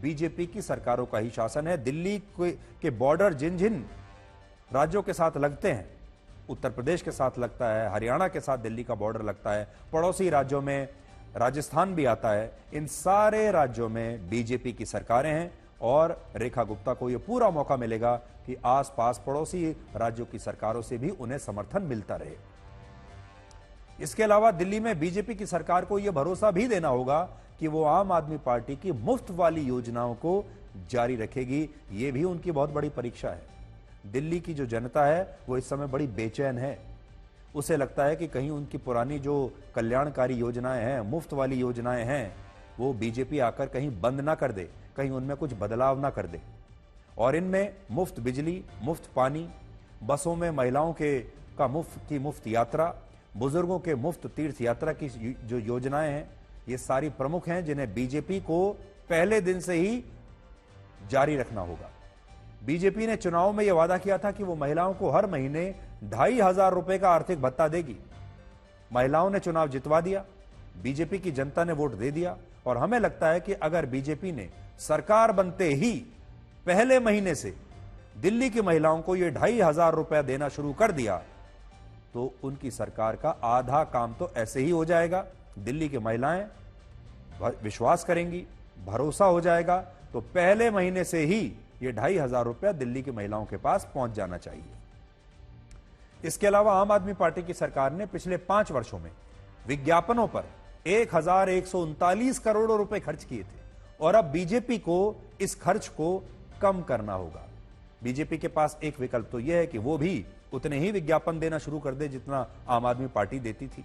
बीजेपी की सरकारों का ही शासन है। दिल्ली के बॉर्डर जिन जिन राज्यों के साथ लगते हैं, उत्तर प्रदेश के साथ लगता है, हरियाणा के साथ दिल्ली का बॉर्डर लगता है, पड़ोसी राज्यों में राजस्थान भी आता है, इन सारे राज्यों में बीजेपी की सरकारें हैं और रेखा गुप्ता को यह पूरा मौका मिलेगा कि आसपास पड़ोसी राज्यों की सरकारों से भी उन्हें समर्थन मिलता रहे। इसके अलावा दिल्ली में बीजेपी की सरकार को यह भरोसा भी देना होगा कि वो आम आदमी पार्टी की मुफ्त वाली योजनाओं को जारी रखेगी। यह भी उनकी बहुत बड़ी परीक्षा है। दिल्ली की जो जनता है वो इस समय बड़ी बेचैन है। उसे लगता है कि कहीं उनकी पुरानी जो कल्याणकारी योजनाएं हैं, मुफ्त वाली योजनाएं हैं, वो बीजेपी आकर कहीं बंद ना कर दे, कहीं उनमें कुछ बदलाव ना कर दे। और इनमें मुफ्त बिजली, मुफ्त पानी, बसों में महिलाओं का मुफ्त यात्रा, बुजुर्गों के मुफ्त तीर्थ यात्रा की जो योजनाएं हैं, ये सारी प्रमुख हैं जिन्हें बीजेपी को पहले दिन से ही जारी रखना होगा। बीजेपी ने चुनाव में यह वादा किया था कि वो महिलाओं को हर महीने 2,500 रुपए का आर्थिक भत्ता देगी। महिलाओं ने चुनाव जितवा दिया, बीजेपी की जनता ने वोट दे दिया। और हमें लगता है कि अगर बीजेपी ने सरकार बनते ही पहले महीने से दिल्ली की महिलाओं को यह 2,500 रुपया देना शुरू कर दिया तो उनकी सरकार का आधा काम तो ऐसे ही हो जाएगा। दिल्ली की महिलाएं विश्वास करेंगी, भरोसा हो जाएगा, तो पहले महीने से ही यह 2,500 रुपया दिल्ली की महिलाओं के पास पहुंच जाना चाहिए। इसके अलावा आम आदमी पार्टी की सरकार ने पिछले 5 वर्षों में विज्ञापनों पर 1,139 करोड़ रुपए खर्च किए थे और अब बीजेपी को इस खर्च को कम करना होगा। बीजेपी के पास एक विकल्प तो यह है कि वो भी उतने ही विज्ञापन देना शुरू कर दे जितना आम आदमी पार्टी देती थी,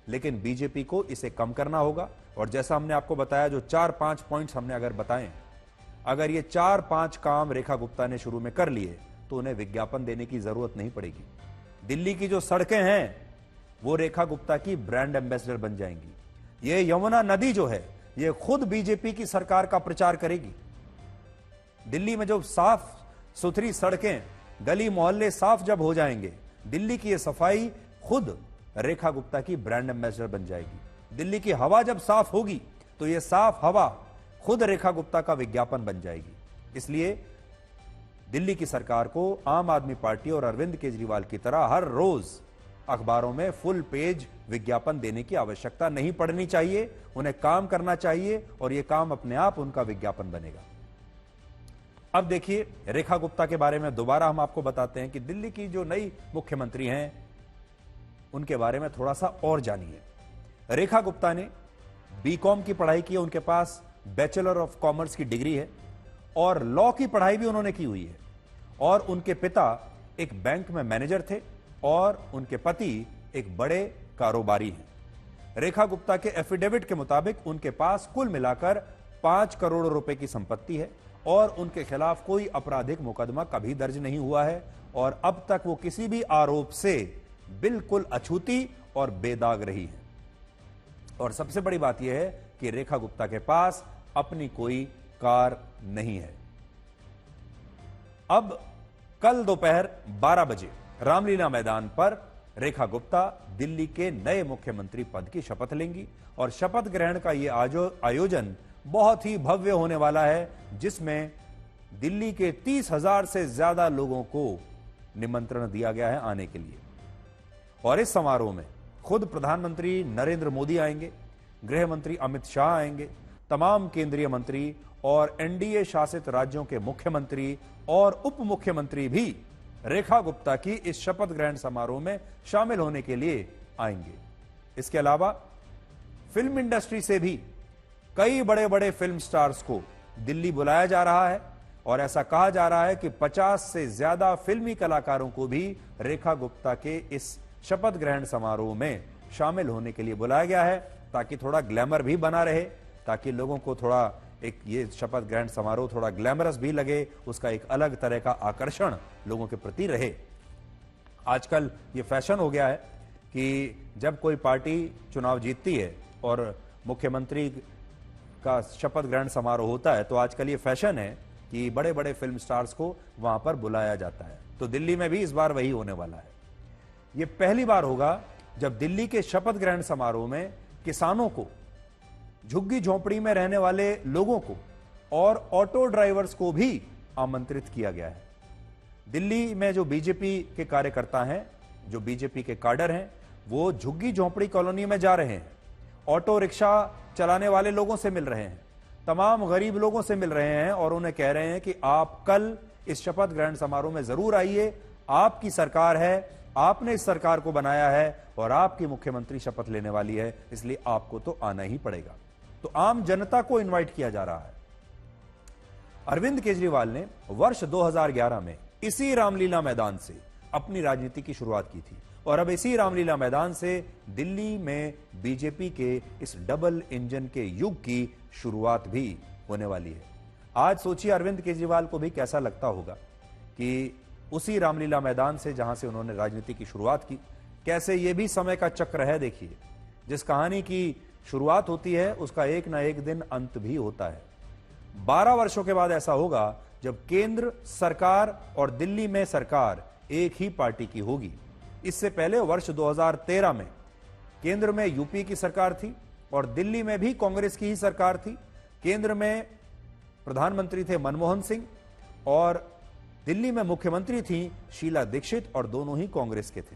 लेकिन बीजेपी को इसे कम करना होगा। और जैसा हमने आपको बताया, जो 4-5 पॉइंट्स हमने अगर बताएं, अगर ये 4-5 काम रेखा गुप्ता ने शुरू में कर लिए तो उन्हें विज्ञापन देने की जरूरत नहीं पड़ेगी। दिल्ली की जो सड़कें हैं वो रेखा गुप्ता की ब्रांड एम्बेसडर बन जाएंगी। ये यमुना नदी जो है ये खुद बीजेपी की सरकार का प्रचार करेगी। दिल्ली में जो साफ सुथरी सड़कें, गली मोहल्ले साफ जब हो जाएंगे, दिल्ली की ये सफाई खुद रेखा गुप्ता की ब्रांड एम्बेसडर बन जाएगी। दिल्ली की हवा जब साफ होगी तो ये साफ हवा खुद रेखा गुप्ता का विज्ञापन बन जाएगी। इसलिए दिल्ली की सरकार को आम आदमी पार्टी और अरविंद केजरीवाल की तरह हर रोज अखबारों में फुल पेज विज्ञापन देने की आवश्यकता नहीं पड़नी चाहिए। उन्हें काम करना चाहिए और यह काम अपने आप उनका विज्ञापन बनेगा। अब देखिए, रेखा गुप्ता के बारे में दोबारा हम आपको बताते हैं कि दिल्ली की जो नई मुख्यमंत्री हैं उनके बारे में थोड़ा सा और जानिए। रेखा गुप्ता ने बीकॉम की पढ़ाई की है, उनके पास बैचलर ऑफ कॉमर्स की डिग्री है और लॉ की पढ़ाई भी उन्होंने की हुई है। और उनके पिता एक बैंक में मैनेजर थे और उनके पति एक बड़े कारोबारी हैं। रेखा गुप्ता के एफिडेविट के मुताबिक उनके पास कुल मिलाकर 5 करोड़ रुपए की संपत्ति है और उनके खिलाफ कोई आपराधिक मुकदमा कभी दर्ज नहीं हुआ है और अब तक वो किसी भी आरोप से बिल्कुल अछूती और बेदाग रही है। और सबसे बड़ी बात यह है कि रेखा गुप्ता के पास अपनी कोई कार नहीं है। अब कल दोपहर 12 बजे रामलीला मैदान पर रेखा गुप्ता दिल्ली के नए मुख्यमंत्री पद की शपथ लेंगी और शपथ ग्रहण का यह आयोजन बहुत ही भव्य होने वाला है, जिसमें दिल्ली के 30,000 से ज्यादा लोगों को निमंत्रण दिया गया है आने के लिए। और इस समारोह में खुद प्रधानमंत्री नरेंद्र मोदी आएंगे, गृह मंत्री अमित शाह आएंगे, तमाम केंद्रीय मंत्री और एनडीए शासित राज्यों के मुख्यमंत्री और उप मुख्यमंत्री भी रेखा गुप्ता की इस शपथ ग्रहण समारोह में शामिल होने के लिए आएंगे। इसके अलावा फिल्म इंडस्ट्री से भी कई बड़े बड़े फिल्म स्टार्स को दिल्ली बुलाया जा रहा है और ऐसा कहा जा रहा है कि 50 से ज्यादा फिल्मी कलाकारों को भी रेखा गुप्ता के इस शपथ ग्रहण समारोह में शामिल होने के लिए बुलाया गया है, ताकि थोड़ा ग्लैमर भी बना रहे, ताकि लोगों को थोड़ा एक ये शपथ ग्रहण समारोह थोड़ा ग्लैमरस भी लगे, उसका एक अलग तरह का आकर्षण लोगों के प्रति रहे। आजकल ये फैशन हो गया है कि जब कोई पार्टी चुनाव जीतती है और मुख्यमंत्री का शपथ ग्रहण समारोह होता है तो आजकल ये फैशन है कि बड़े बड़े फिल्म स्टार्स को वहां पर बुलाया जाता है। तो दिल्ली में भी इस बार वही होने वाला है। यह पहली बार होगा जब दिल्ली के शपथ ग्रहण समारोह में किसानों को, झुग्गी झोंपड़ी में रहने वाले लोगों को और ऑटो ड्राइवर्स को भी आमंत्रित किया गया है। दिल्ली में जो बीजेपी के कार्यकर्ता हैं, जो बीजेपी के काडर हैं, वो झुग्गी झोंपड़ी कॉलोनी में जा रहे हैं, ऑटो रिक्शा चलाने वाले लोगों से मिल रहे हैं, तमाम गरीब लोगों से मिल रहे हैं और उन्हें कह रहे हैं कि आप कल इस शपथ ग्रहण समारोह में जरूर आइए, आपकी सरकार है, आपने इस सरकार को बनाया है और आपकी मुख्यमंत्री शपथ लेने वाली है, इसलिए आपको तो आना ही पड़ेगा। तो आम जनता को इनवाइट किया जा रहा है। अरविंद केजरीवाल ने वर्ष 2011 में इसी रामलीला मैदान से अपनी राजनीति की शुरुआत की थी और अब इसी रामलीला मैदान से दिल्ली में बीजेपी के इस डबल इंजन के युग की शुरुआत भी होने वाली है। आज सोचिए अरविंद केजरीवाल को भी कैसा लगता होगा कि उसी रामलीला मैदान से जहां से उन्होंने राजनीति की शुरुआत की, कैसे यह भी समय का चक्र है। देखिए, जिस कहानी की शुरुआत होती है उसका एक ना एक दिन अंत भी होता है। 12 वर्षों के बाद ऐसा होगा जब केंद्र सरकार और दिल्ली में सरकार एक ही पार्टी की होगी। इससे पहले वर्ष 2013 में केंद्र में यूपी की सरकार थी और दिल्ली में भी कांग्रेस की ही सरकार थी। केंद्र में प्रधानमंत्री थे मनमोहन सिंह और दिल्ली में मुख्यमंत्री थी शीला दीक्षित और दोनों ही कांग्रेस के थे।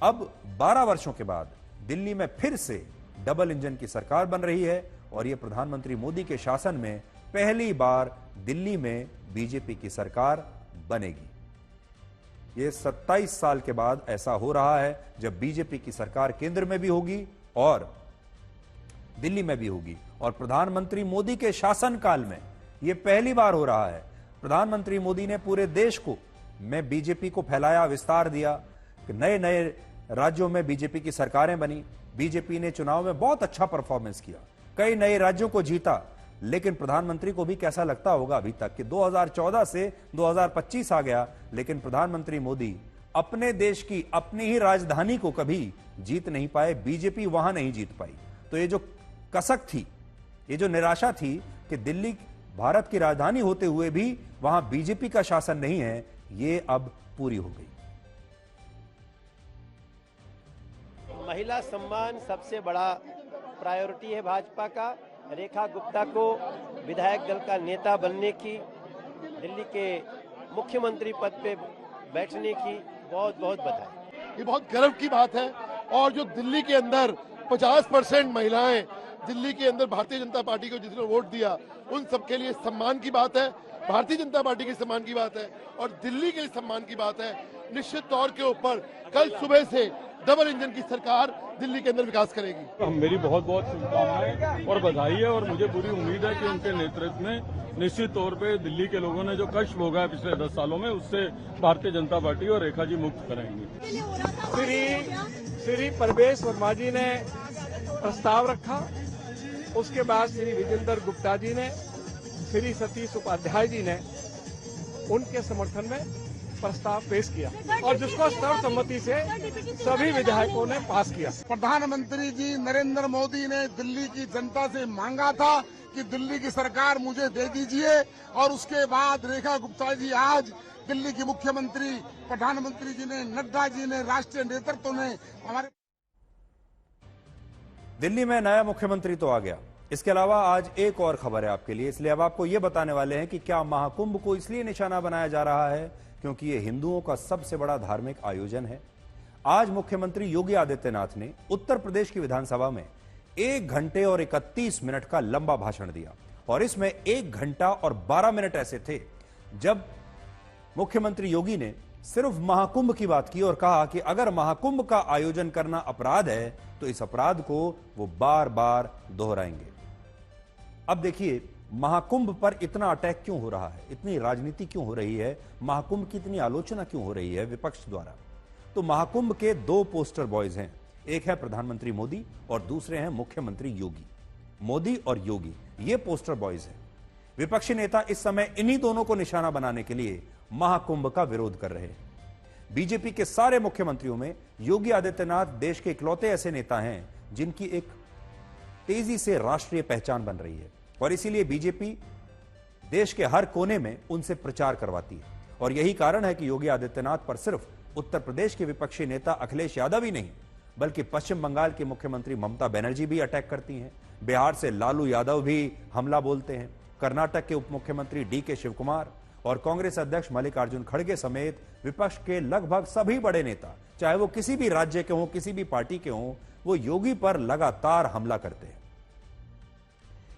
अब 12 वर्षों के बाद दिल्ली में फिर से डबल इंजन की सरकार बन रही है और यह प्रधानमंत्री मोदी के शासन में पहली बार दिल्ली में बीजेपी की सरकार बनेगी। यह 27 साल के बाद ऐसा हो रहा है जब बीजेपी की सरकार केंद्र में भी होगी और दिल्ली में भी होगी और प्रधानमंत्री मोदी के शासनकाल में यह पहली बार हो रहा है। प्रधानमंत्री मोदी ने पूरे देश को में बीजेपी को फैलाया, विस्तार दिया, नए नए राज्यों में बीजेपी की सरकारें बनी। बीजेपी ने चुनाव में बहुत अच्छा परफॉर्मेंस किया, कई नए राज्यों को जीता। लेकिन प्रधानमंत्री को भी कैसा लगता होगा अभी तक कि 2014 से 2025 आ गया, लेकिन प्रधानमंत्री मोदी अपने देश की अपनी ही राजधानी को कभी जीत नहीं पाए, बीजेपी वहां नहीं जीत पाई। तो ये जो कसक थी, ये जो निराशा थी कि दिल्ली भारत की राजधानी होते हुए भी वहां बीजेपी का शासन नहीं है, ये अब पूरी हो गई। महिला सम्मान सबसे बड़ा प्रायोरिटी है भाजपा का। रेखा गुप्ता को विधायक दल का नेता बनने की, दिल्ली के मुख्यमंत्री पद पे बैठने की बहुत बहुत बधाई। ये बहुत गर्व की बात है और जो दिल्ली के अंदर 50% महिलाएं दिल्ली के अंदर भारतीय जनता पार्टी को जिसने वोट दिया, उन सबके लिए सम्मान की बात है, भारतीय जनता पार्टी के सम्मान की बात है और दिल्ली के सम्मान की बात है। निश्चित तौर के ऊपर कल सुबह से डबल इंजन की सरकार दिल्ली के अंदर विकास करेगी। मेरी बहुत बहुत शुभकामनाएं और बधाई है और मुझे पूरी उम्मीद है कि उनके नेतृत्व में निश्चित तौर पे दिल्ली के लोगों ने जो कष्ट भोगा है पिछले 10 सालों में, उससे भारतीय जनता पार्टी और रेखा जी मुक्त कराएंगे। श्री परवेश वर्मा जी ने प्रस्ताव रखा, उसके बाद श्री विजेंद्र गुप्ता जी ने, श्री सतीश उपाध्याय जी ने उनके समर्थन में प्रस्ताव पेश किया और जिसको सर्वसम्मति से सभी विधायकों ने पास किया। प्रधानमंत्री जी नरेंद्र मोदी ने दिल्ली की जनता से मांगा था कि दिल्ली की सरकार मुझे दे दीजिए और उसके बाद रेखा गुप्ता जी आज दिल्ली की मुख्यमंत्री, प्रधानमंत्री जी ने, नड्डा जी ने, राष्ट्रीय नेतृत्व ने हमारे दिल्ली में नया मुख्यमंत्री तो आ गया। इसके अलावा आज एक और खबर है आपके लिए, इसलिए अब आपको यह बताने वाले हैं कि क्या महाकुंभ को इसलिए निशाना बनाया जा रहा है क्योंकि यह हिंदुओं का सबसे बड़ा धार्मिक आयोजन है। आज मुख्यमंत्री योगी आदित्यनाथ ने उत्तर प्रदेश की विधानसभा में 1 घंटे और 31 मिनट का लंबा भाषण दिया और इसमें 1 घंटा और 12 मिनट ऐसे थे जब मुख्यमंत्री योगी ने सिर्फ महाकुंभ की बात की और कहा कि अगर महाकुंभ का आयोजन करना अपराध है तो इस अपराध को वो बार बार दोहराएंगे। अब देखिए, महाकुंभ पर इतना अटैक क्यों हो रहा है, इतनी राजनीति क्यों हो रही है, महाकुंभ की इतनी आलोचना क्यों हो रही है विपक्ष द्वारा। तो महाकुंभ के 2 पोस्टर बॉयज हैं, एक है प्रधानमंत्री मोदी और दूसरे हैं मुख्यमंत्री योगी। मोदी और योगी ये पोस्टर बॉयज हैं। विपक्षी नेता इस समय इन्हीं दोनों को निशाना बनाने के लिए महाकुंभ का विरोध कर रहे हैं। बीजेपी के सारे मुख्यमंत्रियों में योगी आदित्यनाथ देश के इकलौते ऐसे नेता हैं जिनकी एक तेजी से राष्ट्रीय पहचान बन रही है और इसीलिए बीजेपी देश के हर कोने में उनसे प्रचार करवाती है। और यही कारण है कि योगी आदित्यनाथ पर सिर्फ उत्तर प्रदेश के विपक्षी नेता अखिलेश यादव ही नहीं बल्कि पश्चिम बंगाल की मुख्यमंत्री ममता बनर्जी भी अटैक करती हैं, बिहार से लालू यादव भी हमला बोलते हैं, कर्नाटक के उप मुख्यमंत्री डीके शिवकुमार और कांग्रेस अध्यक्ष मल्लिकार्जुन खड़गे समेत विपक्ष के लगभग सभी बड़े नेता, चाहे वो किसी भी राज्य के हों, किसी भी पार्टी के हों, वो योगी पर लगातार हमला करते हैं।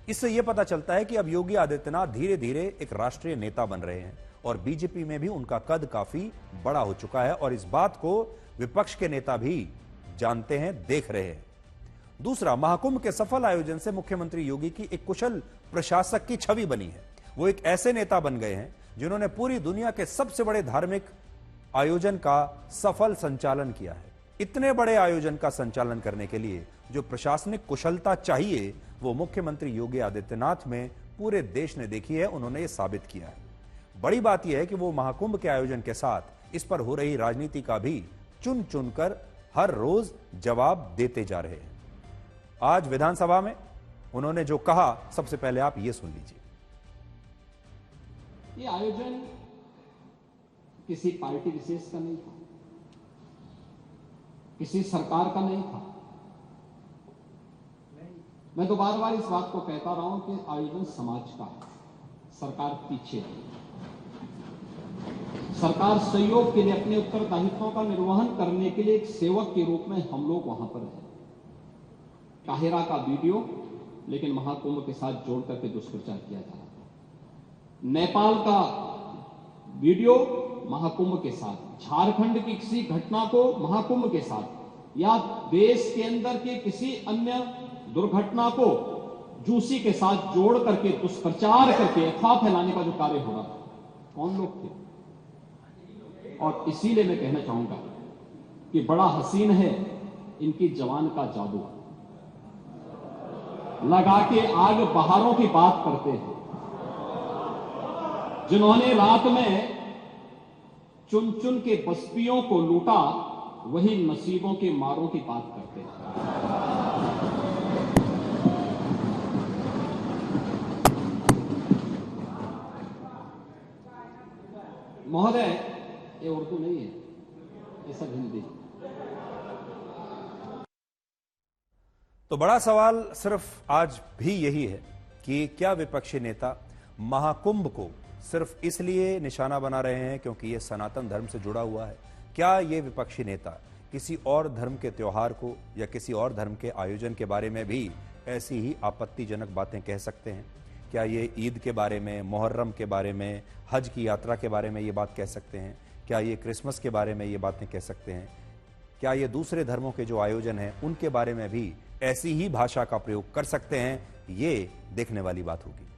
इससे यह पता चलता है कि अब योगी आदित्यनाथ धीरे धीरे एक राष्ट्रीय नेता बन रहे हैं और बीजेपी में भी उनका कद काफी बड़ा हो चुका है और इस बात को विपक्ष के नेता भी जानते हैं, देख रहे हैं। दूसरा, महाकुंभ के सफल आयोजन से मुख्यमंत्री योगी की एक कुशल प्रशासक की छवि बनी है। वो एक ऐसे नेता बन गए हैं जिन्होंने पूरी दुनिया के सबसे बड़े धार्मिक आयोजन का सफल संचालन किया है। इतने बड़े आयोजन का संचालन करने के लिए जो प्रशासनिक कुशलता चाहिए वो मुख्यमंत्री योगी आदित्यनाथ में पूरे देश ने देखी है, उन्होंने ये साबित किया है। बड़ी बात यह है कि वो महाकुंभ के आयोजन के साथ इस पर हो रही राजनीति का भी चुन चुनकर हर रोज जवाब देते जा रहे हैं। आज विधानसभा में उन्होंने जो कहा, सबसे पहले आप ये सुन लीजिए। ये आयोजन किसी पार्टी विशेष का नहीं था, किसी सरकार का नहीं था। मैं तो बार बार इस बात को कहता रहा हूं कि आयोजन समाज का है, सरकार पीछे है। सरकार सहयोग के लिए अपने उत्तरदायित्वों का निर्वहन करने के लिए एक सेवक के रूप में हम लोग वहां पर हैं। काहिरा का वीडियो लेकिन महाकुंभ के साथ जोड़ करके दुष्प्रचार किया जा रहा था। नेपाल का वीडियो महाकुंभ के साथ, झारखंड की किसी घटना को महाकुंभ के साथ, या देश के अंदर के किसी अन्य दुर्घटना को जूसी के साथ जोड़ करके दुष्प्रचार करके अफवाह फैलाने का जो कार्य हो रहा था, कौन लोग थे? और इसीलिए मैं कहना चाहूंगा कि बड़ा हसीन है इनकी जवान का जादू। लगा के आग बहारों की बात करते हैं, जिन्होंने रात में चुन चुन के बस्तियों को लूटा, वही नसीबों के मारों की बात करते हैं। महोदय, ये उर्दू नहीं है, ये सब हिंदी। तो बड़ा सवाल सिर्फ आज भी यही है कि क्या विपक्षी नेता महाकुंभ को सिर्फ इसलिए निशाना बना रहे हैं क्योंकि यह सनातन धर्म से जुड़ा हुआ है? क्या ये विपक्षी नेता किसी और धर्म के त्योहार को या किसी और धर्म के आयोजन के बारे में भी ऐसी ही आपत्तिजनक बातें कह सकते हैं? क्या ये ईद के बारे में, मुहर्रम के बारे में, हज की यात्रा के बारे में ये बात कह सकते हैं? क्या ये क्रिसमस के बारे में ये बातें कह सकते हैं? क्या ये दूसरे धर्मों के जो आयोजन हैं उनके बारे में भी ऐसी ही भाषा का प्रयोग कर सकते हैं? ये देखने वाली बात होगी।